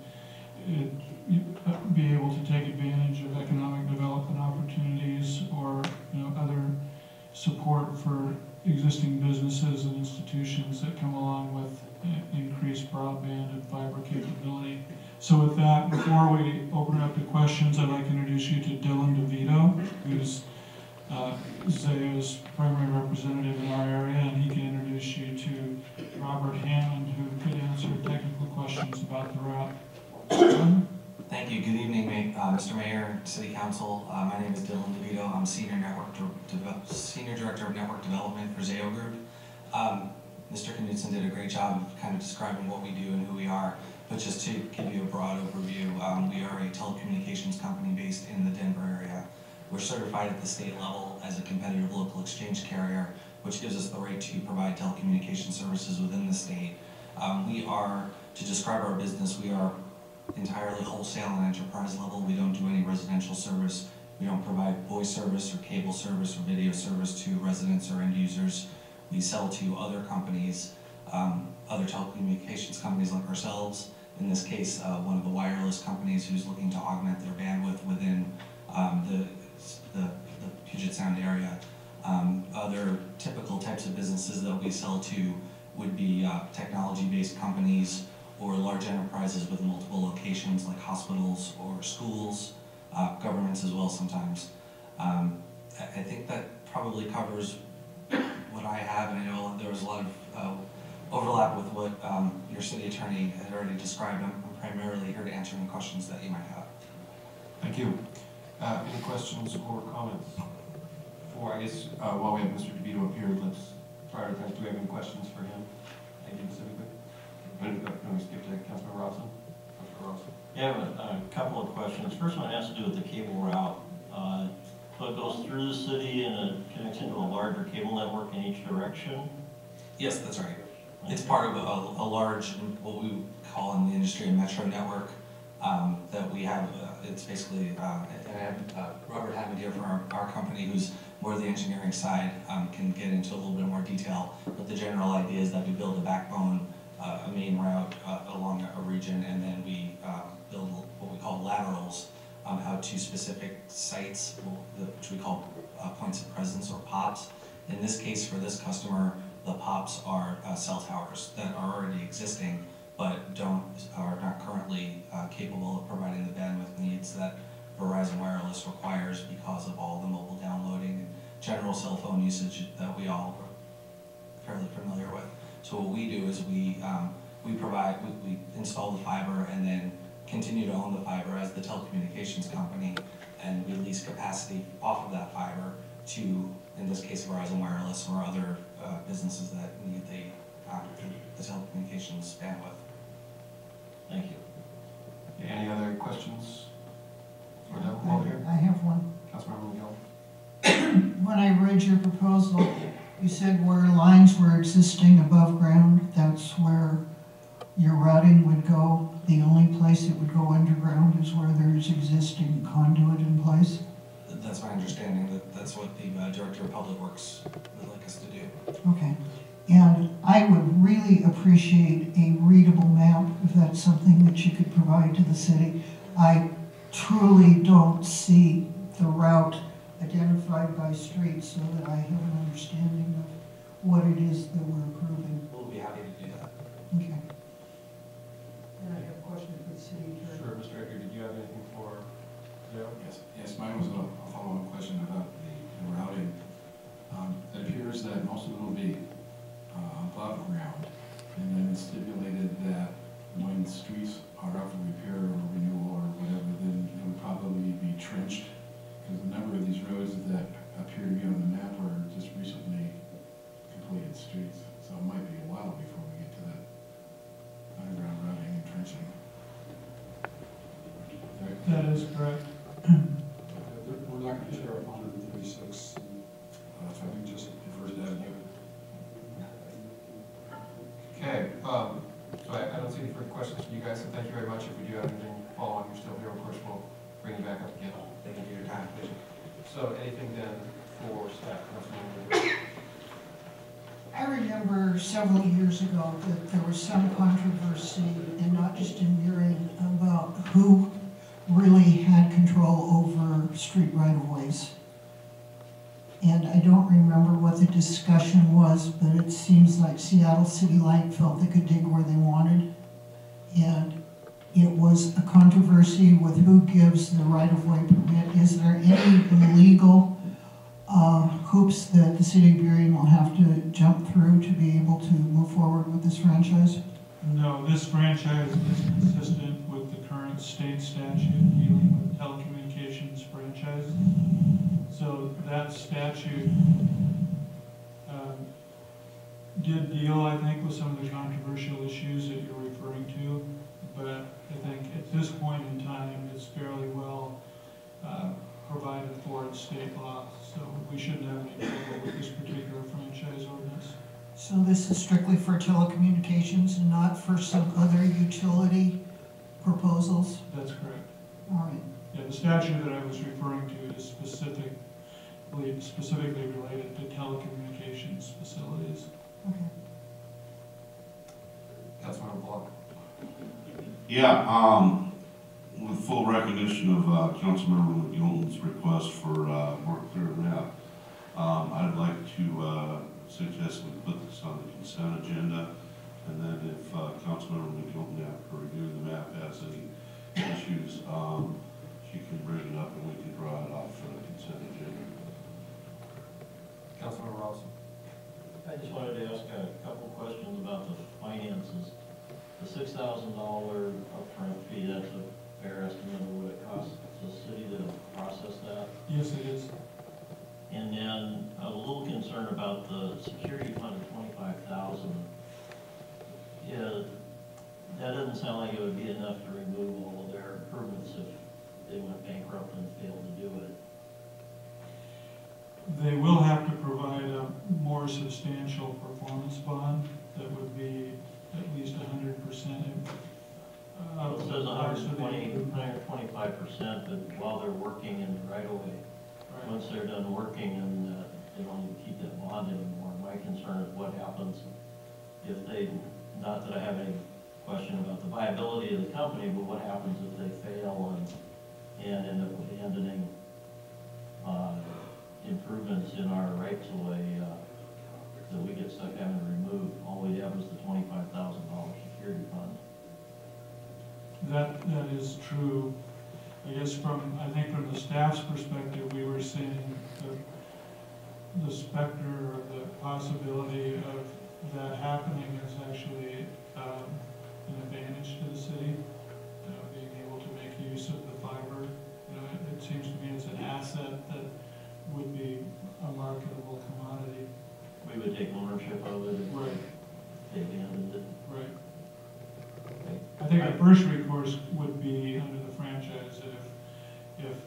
be able to take advantage of economic development opportunities or other support for existing businesses and institutions that come along with increased broadband and fiber capability. So with that, before we open it up to questions, I'd like to introduce you to Dylan DeVito, who's Zayo's primary representative in our area, and he can introduce you to Robert Hammond, who could answer technical questions about the route. Thank you. Good evening, Mr. Mayor, City Council. My name is Dylan DeVito. I'm Senior Director of Network Development for Zayo Group. Mr. Knudsen did a great job of kind of describing what we do and who we are, but just to give you a broad overview, we are a telecommunications company based in the Denver area. We're certified at the state level as a competitive local exchange carrier, which gives us the right to provide telecommunication services within the state. To describe our business, we are entirely wholesale and enterprise level. We don't do any residential service. We don't provide voice service or cable service or video service to residents or end users. We sell to other companies, other telecommunications companies like ourselves, in this case, one of the wireless companies who's looking to augment their bandwidth within the Puget Sound area. Other typical types of businesses that we sell to would be technology-based companies or large enterprises with multiple locations like hospitals or schools, governments as well sometimes. I think that probably covers what I have, and I know there was a lot of overlap with what your city attorney had already described. I'm primarily here to answer any questions that you might have. Thank you. Any questions or comments? For, I guess, while we have Mr. DeVito up here, let's prioritize. Do we have any questions for him? Anything specifically? Can we skip to Councilman Robson? Yeah, I have a couple of questions. First one has to do with the cable route. So it goes through the city and it connects into a larger cable network in each direction? Yes, that's right. It's part of a large, what we call in the industry, a metro network that we have. It's basically, and I have Robert Hammond here from our company, who's more the engineering side, can get into a little bit more detail. But the general idea is that we build a backbone, a main route along a region, and then we build what we call laterals out to specific sites, which we call points of presence or POPs. In this case, for this customer, the POPs are cell towers that are already existing, but are not currently capable of providing the bandwidth needs that Verizon Wireless requires because of all the mobile downloading and general cell phone usage that we all are fairly familiar with. So what we do is we install the fiber and then continue to own the fiber as the telecommunications company, and we lease capacity off of that fiber to, in this case, Verizon Wireless or other businesses that need the telecommunications bandwidth. Thank you. Any other questions? For them? I have one. Councilmember McGill. When I read your proposal, you said where lines were existing above ground, that's where your routing would go. The only place it would go underground is where there's existing conduit in place? That's my understanding. That's what the Director of Public Works would like us to do. Okay. And I would really appreciate a readable map, if that's something that you could provide to the city. I truly don't see the route identified by street so that I have an understanding of what it is that we're approving. We'll be happy to do that. Okay. And I have a question for the city attorney. Sure, Mr. Edgar, did you have anything for Joe? Yes, mine was a follow-up question about the routing. It appears that most of it will be above ground, and then it's stipulated that when streets are up for repair or renewal or whatever, then it would probably be trenched, because a number of these roads that appear to be on the map are just recently completed streets, so it might be a while before we get to that underground routing and trenching. That is correct. We're not going to tear up 136, I think just First Avenue. Okay, so I don't see any further questions from you guys, so thank you very much. If we do have anything follow on, you're still here, of course, we'll bring you back up again. Thank you for your time. So anything then for staff? Councilmember? I remember several years ago that there was some controversy, and not just in Burien, about who really had control over street right-of-ways. And I don't remember what the discussion was, but it seems like Seattle City Light felt they could dig where they wanted. And it was a controversy with who gives the right-of-way permit. Is there any legal hoops that the city of Burien will have to jump through to be able to move forward with this franchise? No, this franchise is consistent with the current state statute dealing with telecommunications franchises. So that statute did deal, I think, with some of the controversial issues that you're referring to, but I think at this point in time, it's fairly well provided for in state law, so we shouldn't have any trouble with this particular franchise ordinance. So this is strictly for telecommunications and not for some other utility proposals? That's correct. All right. Yeah, the statute that I was referring to is specifically related to telecommunications facilities. Okay. Councilmember Block. Yeah, with full recognition of Councilmember McGilton's request for more clear map, I'd like to suggest we put this on the consent agenda, and then if Councilmember McGilton, after reviewing the map, has any issues, she can bring it up and we can draw it off for the consent agenda. Councilmember Robinson. I just wanted to ask a couple questions about the finances. The $6,000 upfront fee, that's a fair estimate of what it costs the city to process that? Yes, it is. And then I'm a little concerned about the security fund of $25,000. Yeah, that doesn't sound like it would be enough to remove all of their improvements if they went bankrupt and failed to do it. They will have to provide a more substantial performance bond that would be at least 100%. It says 125%, but while they're working in the right of way. Right. Once they're done working, and they don't even keep that bond anymore. My concern is what happens if they, not that I have any question about the viability of the company, but what happens if they fail and end up abandoning improvements in our rights of way that we get stuck having to remove. All we have is the $25,000 security fund. That is true. I guess I think from the staff's perspective, we were seeing the specter or the possibility of that happening is actually an advantage to the city, being able to make use of the fiber. It seems to me it's an asset that would be a marketable commodity. We would take ownership of it if right. They abandoned it. Right. I think the first recourse would be under the franchise. If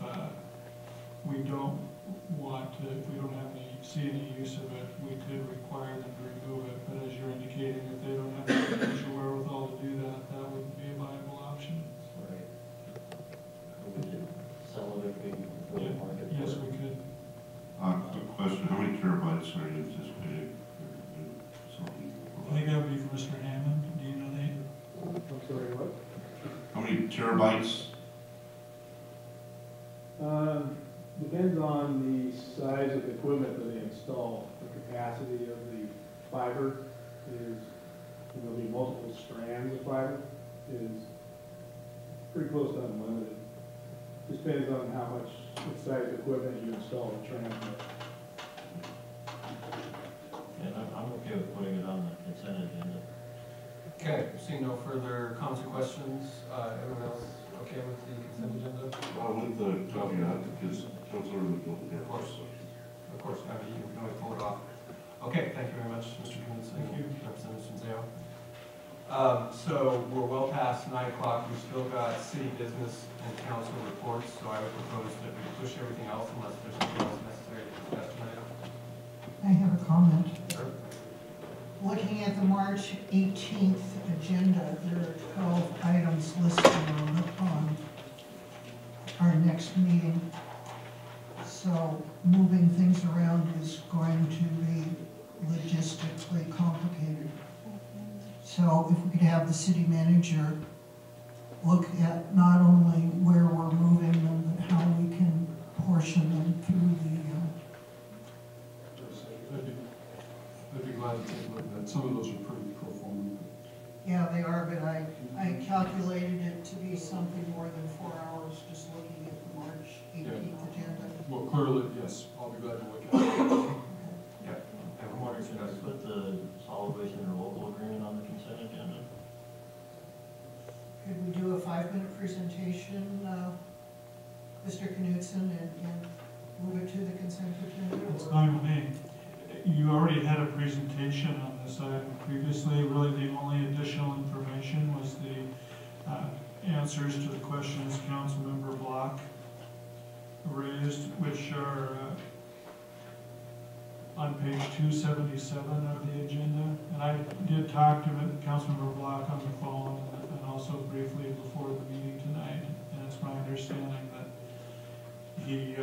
we don't want to, if we don't see any use of it, we could require them to remove it. But as you're indicating, if they don't have the financial wherewithal to do that, that wouldn't be a viable option. Right. We could sell it if we go to market. Yes, we could. Quick question, how many terabytes are you anticipating? I think that would be for Mr. Hammond. Do you know that? I'm sorry, what? How many terabytes? Depends on the size of the equipment that they install. The capacity of the fiber is, there'll be multiple strands of fiber, is pretty close to unlimited. Just depends on how much size equipment you install to transmit. And I'm okay with putting it on the consent agenda. Okay, seeing no further comments or questions, everyone else okay with the consent agenda? With the caveat, because Councilor McGilton has. Of course, I mean, you can always pull it off. Okay, thank you very much, Mr. Knudsen. Thank you, Representative Senzeo. So we're well past 9 o'clock. We've still got city business and council reports, so I would propose that we push everything else unless there's something else necessary to discuss tonight. I have a comment. Sure. Looking at the March 18th agenda, there are 12 items listed on our next meeting. So moving things around is going to be logistically complicated. So if we could have the city manager look at not only where we're moving them, but how we can portion them through the I'd be glad to take a look at that. Some of those are pretty pro forma. yeah, they are, but I calculated it to be something more than 4 hours just looking at the March 18th agenda. Well, clearly, yes, I'll be glad to look at it. Yeah. I'm wondering, should I put the solid waste interlocal agreement on the consent agenda? Could we do a 5-minute presentation, Mr. Knudsen, and move it to the consent agenda? That's fine with me. You already had a presentation on this item previously. Really, the only additional information was the answers to the questions Councilmember Block raised, which are on page 277 of the agenda. And I did talk to Councilmember Block on the phone and also briefly before the meeting tonight. And it's my understanding that the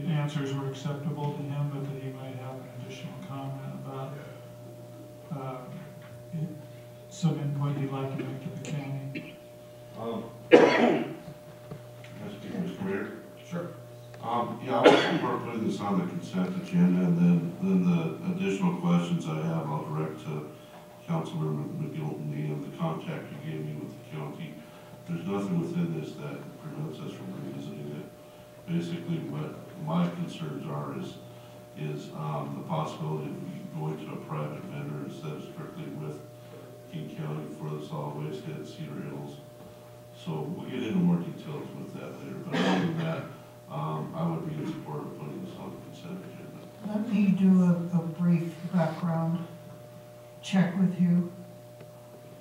answers were acceptable to him, but that he might have an additional comment about some input he'd like to make to the county. Can I speak, Mr. Mayor? Sure. Yeah, I would support putting this on the consent agenda, and then the additional questions I have, I'll direct to Councilmember McGilton and the contact you gave me with the county. There's nothing within this that prevents us from revisiting it. Basically, what my concerns are is the possibility of going to a private vendor instead of strictly with King County for the solid waste at Cedar Hills. So we'll get into more details with that later, but other than that, I would be in support of putting this on the consent agenda. Let me do a brief background check with you.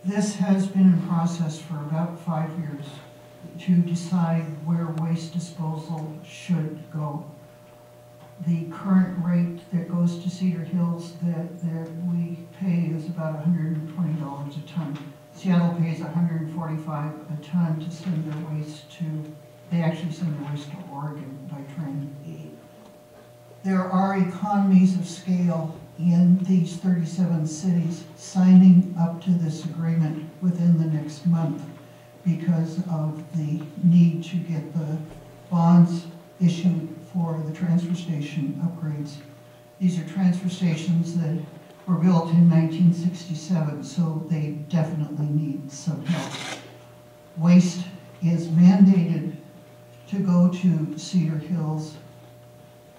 This has been in process for about 5 years to decide where waste disposal should go. The current rate that goes to Cedar Hills that we pay is about $120 a ton. Seattle pays $145 a ton to send their waste to, they actually send their waste to Oregon by train. There are economies of scale in these 37 cities signing up to this agreement within the next month because of the need to get the bonds issued for the transfer station upgrades. These are transfer stations that were built in 1967, so they definitely need some help. Waste is mandated to go to Cedar Hills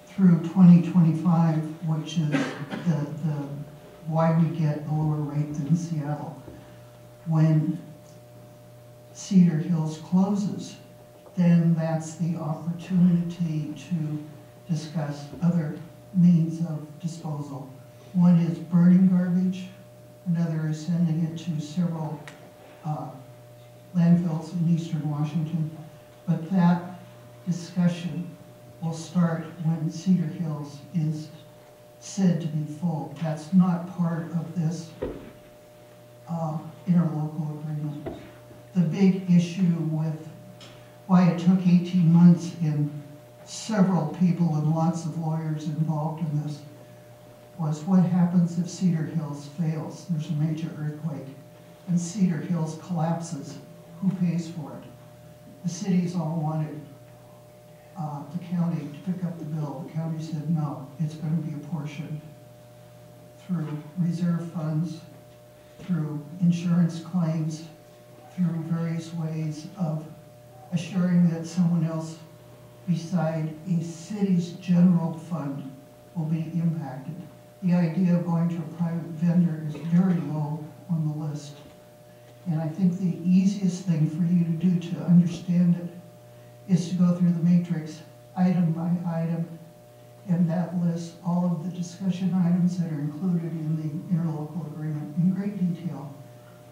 through 2025, which is the why we get a lower rate than Seattle. When Cedar Hills closes, then that's the opportunity to discuss other means of disposal. One is burning garbage, another is sending it to several landfills in eastern Washington. But that discussion will start when Cedar Hills is said to be full. That's not part of this interlocal agreement. The big issue with why it took 18 months and several people and lots of lawyers involved in this was what happens if Cedar Hills fails. There's a major earthquake and Cedar Hills collapses. Who pays for it? The cities all wanted the county to pick up the bill. The county said no, it's going to be apportioned through reserve funds, through insurance claims, through various ways of assuring that someone else beside a city's general fund will be impacted. The idea of going to a private vendor is very low on the list. And I think the easiest thing for you to do to understand it is to go through the matrix item by item, and that lists all of the discussion items that are included in the interlocal agreement in great detail.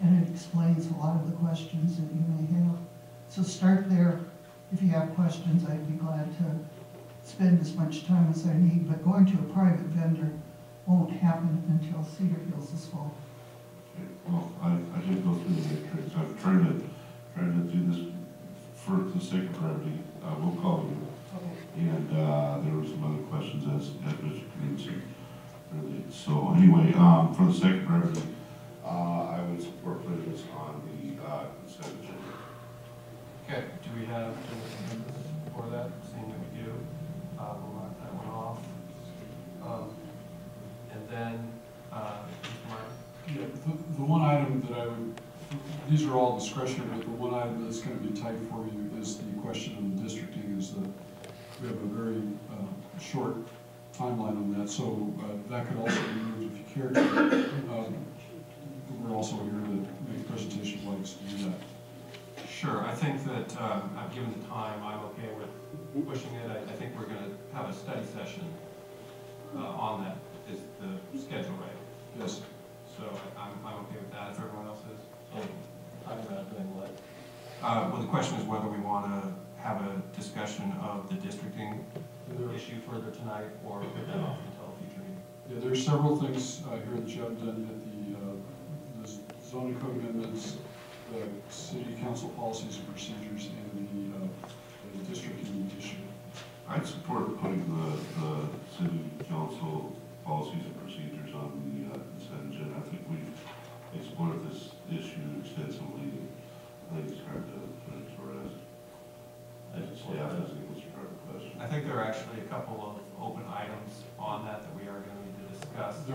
And it explains a lot of the questions that you may have. So start there. If you have questions, I'd be glad to spend as much time as I need, but going to a private vendor won't happen until Cedar Hills is full. Okay. Well, I did go through the matrix. I'm trying to do this for the sake of brevity. We'll call you. Okay. And there were some other questions as Mr. Knudsen really. So anyway, for the sake of brevity, I would support putting this on the consent agenda. Okay, do we have for that? Seeing that we do, we'll knock that one off. And then, Mr. Martin? Yeah, the one item that I would, these are all discretionary, but the one item that's going to be tight for you is the question of the districting. Is that we have a very short timeline on that, so that could also be moved if you care to. We're also here to make a presentation like us to do that. Sure, I think that, given the time, I'm okay with pushing it. I think we're going to have a study session on that. Is the schedule right? Yes. So I'm okay with that if everyone else is. So talking about doing what? Well, the question is whether we want to have a discussion of the districting issue further tonight or put that off until a future meeting. Yeah, there's several things here that you haven't done yet. The zoning code amendments, the city council policies and procedures, and the districting issue. I'd support putting the city council policies and procedures on the consent agenda. I think we've explored this issue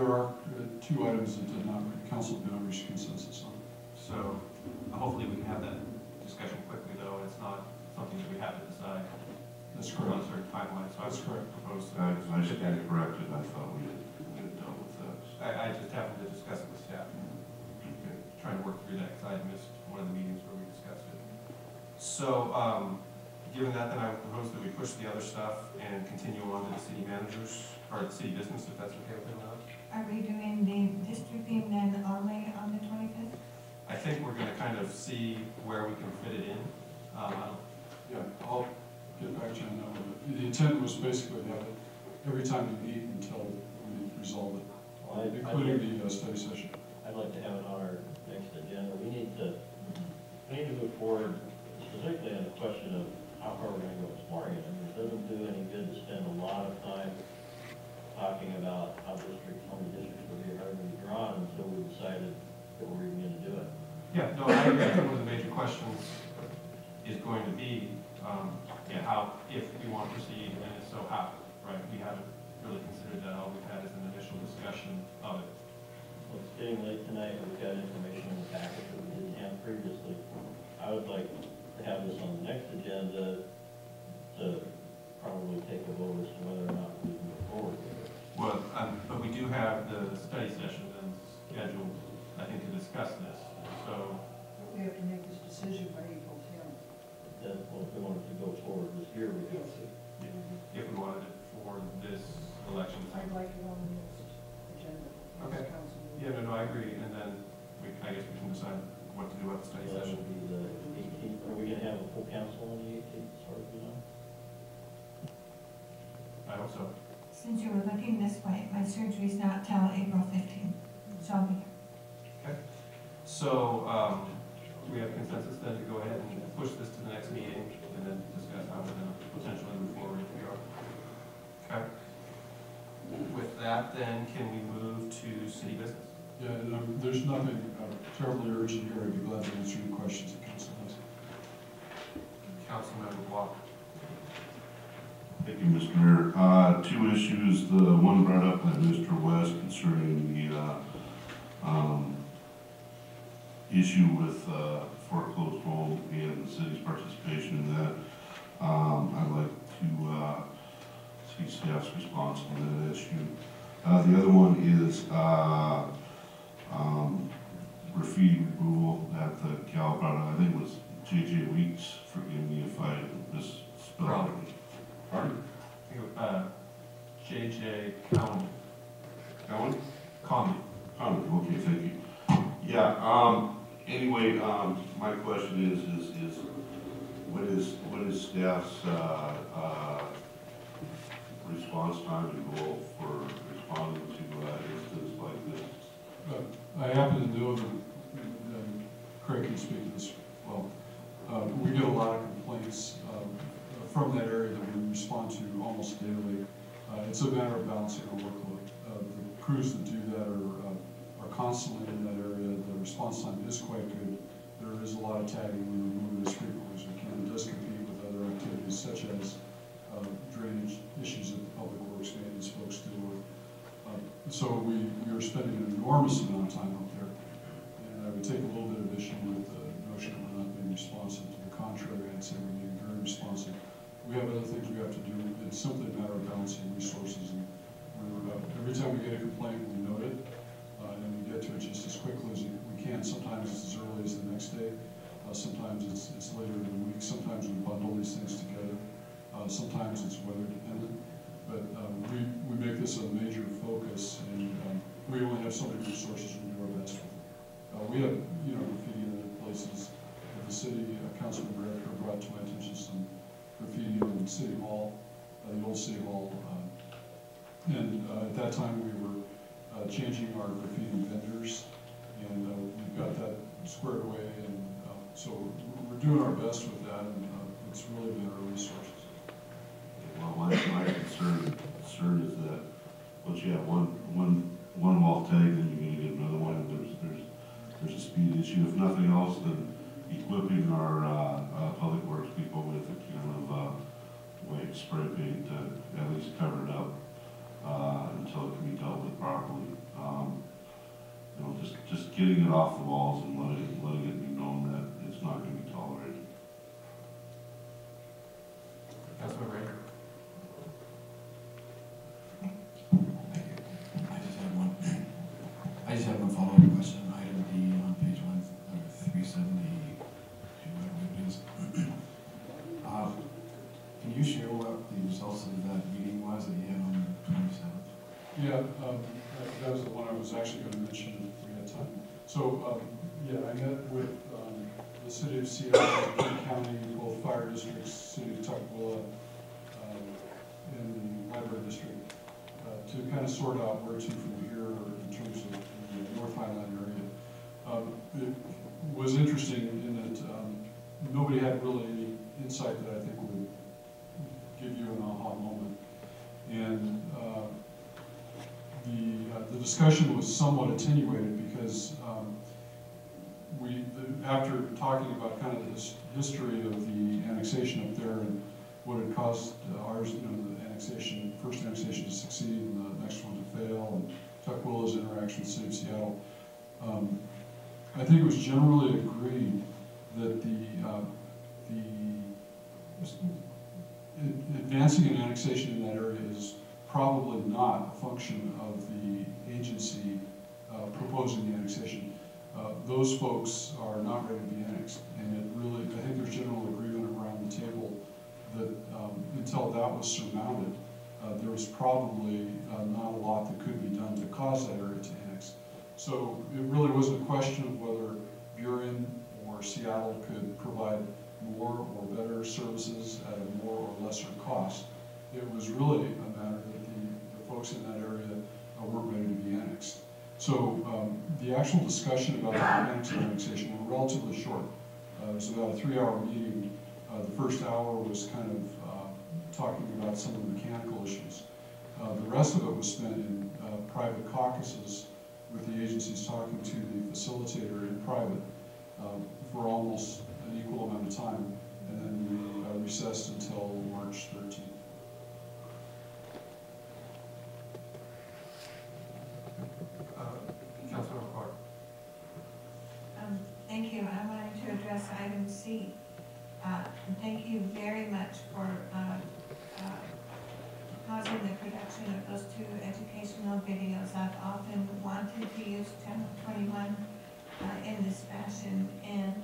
There are two items that did not, council did not reach consensus on. So hopefully we can have that discussion quickly, though, and it's not something that we have to decide. That's correct. On a certain timeline, so I That's would correct. propose. I stand corrected, I thought we had dealt with that. I just happened to discuss it with staff, trying to work through that, because I missed one of the meetings where we discussed it. So, given that, then I would propose that we push the other stuff and continue on to the city managers, or the city business, if that's okay with everyone else. Are we doing the districting then only on the 25th? I think we're gonna kind of see where we can fit it in. Yeah, I'll get back to you on that one. The intent was basically to have it every time we meet until we resolve it, Well, including the study session. I'd like to have it on our next agenda. We need to move forward specifically on the question of how far we're going to go exploring it. I mean, it doesn't do any good to spend a lot of time talking about how many districts are going to be drawn until we decided that we're even going to do it. Yeah, no, I agree. I think one of the major questions is going to be, how, if we want to proceed, and if so, how, right? We haven't really considered that. All we've had is an initial discussion of it. Well, it's getting late tonight, but we've got information in the package that we didn't have previously. I would like to have this on the next agenda to probably take a vote as to whether or not we can move forward with it. Well, but we do have the study session then scheduled, I think, to discuss this. So We have to make this decision by April 10th. Then, well, if we wanted to go forward this year, we have to. if we wanted it for this election. I'd like it on the next agenda. Okay. Council meeting. Yeah, no, I agree. And then I guess we can decide what to do about the study That session. would be the 18th. Are we going to have a full council on the 18th, as far as we know? I hope so. Since you were looking this way, my surgery's not till April 15th, so I'll be here. Okay. So, do we have consensus then to go ahead and push this to the next meeting and then discuss how we're going to potentially move forward if we are? Okay. With that, then, can we move to city business? Yeah, and there's nothing terribly urgent here. I'd be glad to answer any questions the council has. Councilmember Block. Thank you, Mr. Mayor. Two issues. The one brought up by Mr. West concerning the issue with foreclosed home and the city's participation in that. I'd like to see staff's response on that issue. The other one is graffiti removal at the Cal brought, I think it was J.J. Weeks, forgive me if I misspelled it. Pardon? J.J. Cowan. Cowan? Conley. Conley, okay, thank you. Yeah, anyway, my question is what is staff's response time and goal for responding to instances like this? I happen to know that, and Craig can speak to this well, we get a lot of complaints from that area that we respond to almost daily. It's a matter of balancing our workload. The crews that do that are constantly in that area. The response time is quite good. There is a lot of tagging. We remove it as frequently as we can. It does compete with other activities such as drainage issues that the public works maintenance folks do. So we are spending an enormous amount of time up there. And I would take a little bit of issue with the notion that we're not being responsive. To the contrary, I'd say we're being very responsive. We have other things we have to do. It's simply a matter of balancing resources. And every time we get a complaint, we note it, and we get to it just as quickly as we can. Sometimes it's as early as the next day. Sometimes it's later in the week. Sometimes we bundle these things together. Sometimes it's weather dependent. But we make this a major focus, and we only have so many resources. We do our best with it. We have, graffiti in other places. The city councilman director brought to my attention some graffiti in City Hall, the old City Hall. And at that time, we were changing our graffiti vendors, and we've got that squared away. And so we're doing our best with that, and it's really been our resources. Well, my concern is that once you have one wall tag, then you're going to get another one. And there's a speed issue. If nothing else, then equipping our public works people with a can of white spray paint to at least cover it up. until it can be dealt with properly. You know, just getting it off the walls and letting it be known that it's not going to be tolerated. Councilman Ray. I just have one follow-up question. Item D on page 370, whatever it is. Can you share what the results of that meeting was that you had on the 27th? Yeah, that was the one I was actually going to mention if we had time. So, yeah, I met with the city of Seattle, King County, both fire districts, city of Tukwila, and the library district, to kind of sort out where to from here in terms of the North Highland area. It was interesting in that nobody had really any insight that I think would give you an aha moment. And the discussion was somewhat attenuated because after talking about kind of this history of the annexation up there and what had caused ours, the annexation, first annexation to succeed and the next one to fail, and Tuckwilla's interaction with the city of Seattle, I think it was generally agreed that advancing an annexation in that area is probably not a function of the agency proposing the annexation. Those folks are not ready to be annexed, and it really, I think there's general agreement around the table that until that was surmounted, there was probably not a lot that could be done to cause that area to annex. So it really wasn't a question of whether Burien or Seattle could provide more or better services at a more or lesser cost. It was really a matter that the folks in that area weren't ready to be annexed. So the actual discussion about the annexation were relatively short. It was about a 3-hour meeting. The first hour was kind of talking about some of the mechanical issues. The rest of it was spent in private caucuses with the agencies talking to the facilitator in private for almost an equal amount of time, and then we recessed until March 13th. Councilman Clark. Thank you. I wanted to address item C. Thank you very much for causing the production of those 2 educational videos. I've often wanted to use Channel 21 in this fashion, and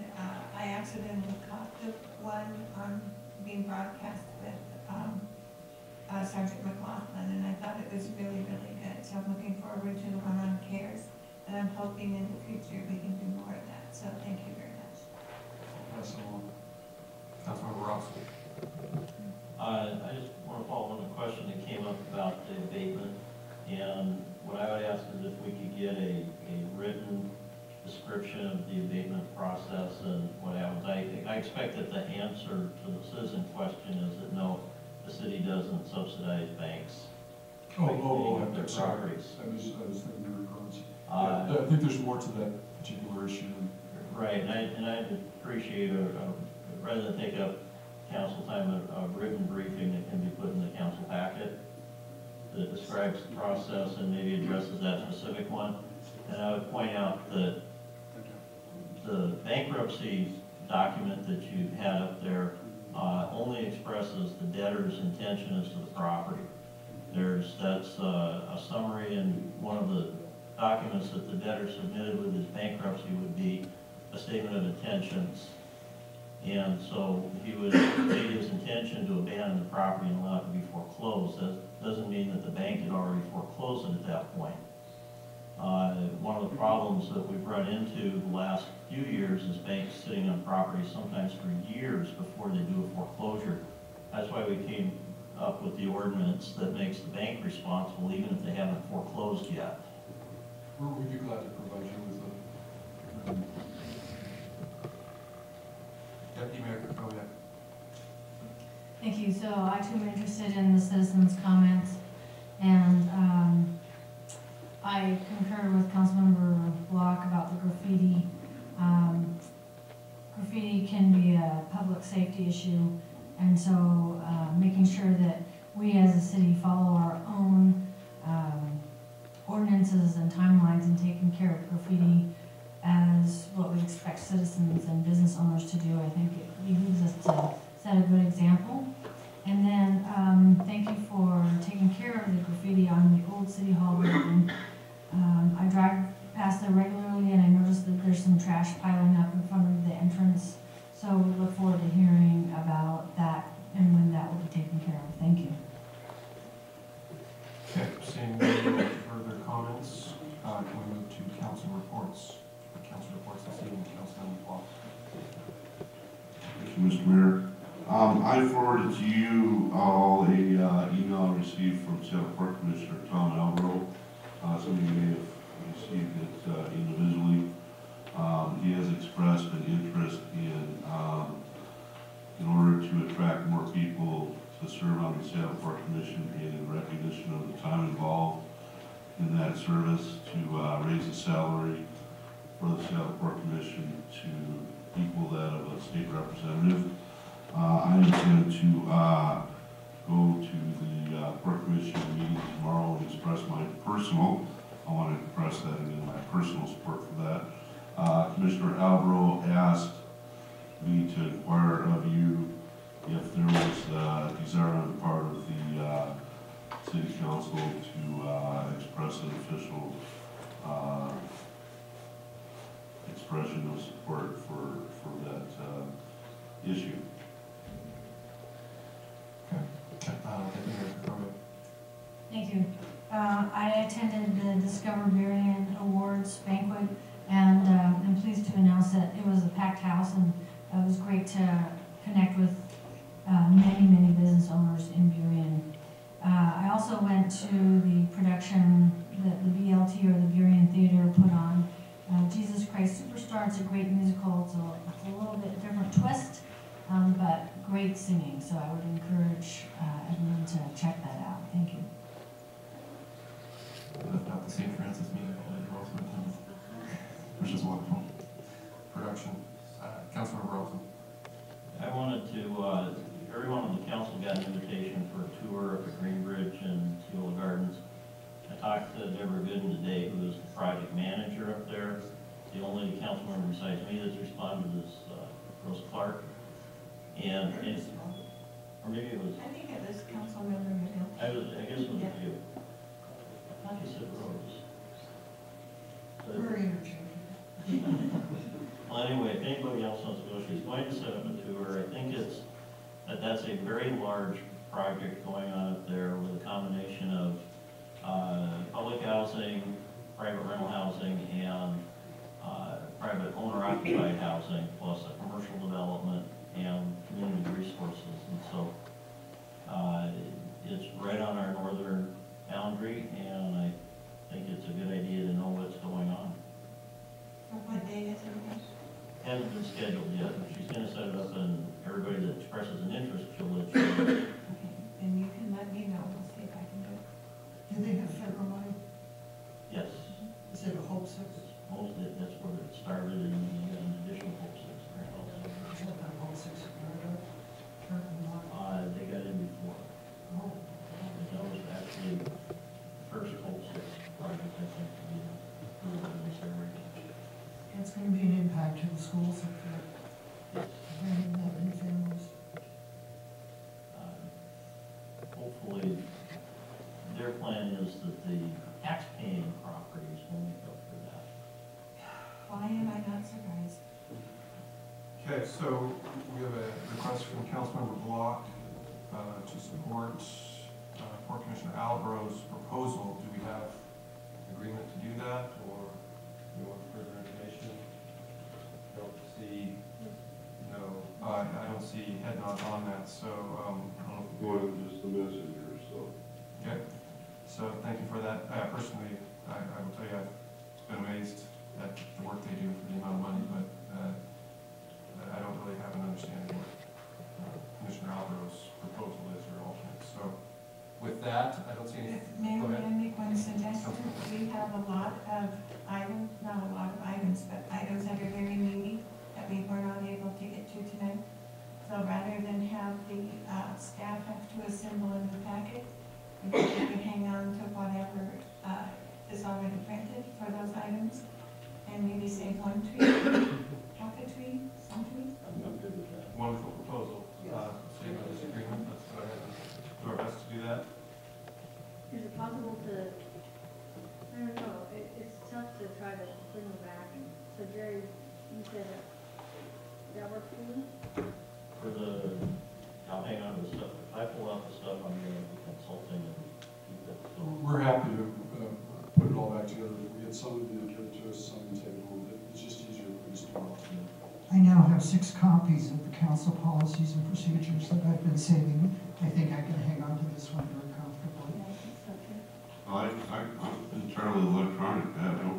I accidentally caught the one being broadcast with Sergeant McLaughlin, and I thought it was really, really good. So I'm looking forward to the one on CARES, and I'm hoping in the future we can do more of that. So thank you very much. Councilman Robinson. I just want to follow on the question that came up about the abatement, and what I would ask is if we could get a written description of the abatement process and what happens. I expect that the answer to the citizen question is that no, the city doesn't subsidize banks. I'm sorry. Properties. I was thinking your regards. I think there's more to that particular issue. Right, and I'd appreciate, rather than take up council time, a written briefing that can be put in the council packet that describes the process and maybe addresses that specific one. And I would point out that the bankruptcy document that you had up there only expresses the debtor's intention as to the property. That's a summary, and one of the documents that the debtor submitted with his bankruptcy would be a statement of intentions. And so he would state his intention to abandon the property and allow it to be foreclosed. That doesn't mean that the bank had already foreclosed it at that point. One of the problems that we've run into the last few years is banks sitting on properties sometimes for years before they do a foreclosure. That's why we came up with the ordinance that makes the bank responsible even if they haven't foreclosed yet. We'd be glad to provide you with a Deputy Mayor, go ahead. Thank you. So I too am interested in the citizens' comments, and I concur with Councilmember Block about the graffiti. Graffiti can be a public safety issue, and so making sure that we as a city follow our own ordinances and timelines and taking care of graffiti as what we expect citizens and business owners to do. I think it behooves us to set a good example. And then thank you for taking care of the graffiti on the old City Hall building. I drive past there regularly and I noticed that there's some trash piling up in front of the entrance. So we look forward to hearing about that and when that will be taken care of. Thank you. Okay, seeing no further comments, can we move to council reports? Council reports this evening, Councilman Paul. Thank you, Mr. Mayor. I forwarded to you all a email I received from Seattle Park Commissioner Tom Albro. Some of you may have received it individually. He has expressed an interest in order to attract more people to serve on the Seattle Park Commission and in recognition of the time involved in that service to raise the salary for the Seattle Park Commission to equal that of a state representative. I intend to go to the Park Commission meeting tomorrow and express my personal, I want to express that again, my personal support for that. Commissioner Albro asked me to inquire of you if there was a desire on the part of the City Council to express an official expression of support for that issue. Thank you. I attended the Discover Burien Awards banquet, and I'm pleased to announce that it was a packed house, and it was great to connect with many business owners in Burien. I also went to the production that the BLT or the Burien Theater put on, Jesus Christ Superstar. It's a great musical. It's a little bit different twist, but great singing. So I would encourage everyone to check that out. Thank you. At the St. Francis meeting, which is wonderful. Production, Councilor Rosen. I wanted to, everyone on the council got an invitation for a tour of the Green Bridge and Teal Gardens. I talked to Deborah Gooden today, who is the project manager up there. The only council member besides me that's responded is Rose Clark. And or maybe it was. I think it was council member Miguel. I guess it was you. I thought you said Rose. Well, anyway, if anybody else wants to go, she's going to set up a tour. I think that's a very large project going on up there with a combination of public housing, private rental housing, and private owner-occupied housing, plus a commercial development and community resources. And so it's right on our northern boundary, and I think it's a good idea to know what's going on. What date is it? Hasn't been scheduled yet. She's going to set it up, and everybody that expresses an interest, she'll let you know. Okay, and you can let me know. We'll see if I can do it. Do they have federal money? Yes. Is it a Hope Six? Mostly, that's where it started, and you got an additional Hope Six grant also. Is that the Hope Six? They got in before. Oh. That was actually the first Hope Six project, I think, to be approved in this area. It's going to be an impact to the schools up there. And that many families. Hopefully, their plan is that the tax-paying properties will make up for that. Why am I not surprised? Okay, so we have a request from Councilmember Block to support Port Commissioner Albro's proposal. Do we have agreement to do that, or do you want further information? Don't see, no, I don't see head nods on that, so I don't know if More than just the messenger, so. Okay, so thank you for that. Personally, I will tell you, I've been amazed at the work they do for the amount of money, but I don't really have an understanding what Commissioner Alvaro's proposal is or alternate. So with that, I don't see any. May I make one suggestion? We have a lot of items, not a lot of items, but items that are very meaty that we were not able to get to tonight. So rather than have the staff have to assemble a new packet, I think you can hang on to whatever is already printed for those items, and maybe save one tree, half a tree, some trees. I'm good with that. Wonderful proposal. Save no disagreement. Let's go ahead and do our best to do that. Is it possible to, I don't know, it's tough to try to bring them back. So Jerry, you said that work for you? For the, I'll hang on to the stuff. If I pull out the stuff, I'm going to be consulting and keep it. So We're happy to put it all back together. We had some of it give to us, some to take home. It's just easier if we just do it all together. I now have 6 copies of the council policies and procedures that I've been saving. I think I can hang on to this one very comfortably. I'm entirely electronic, I have no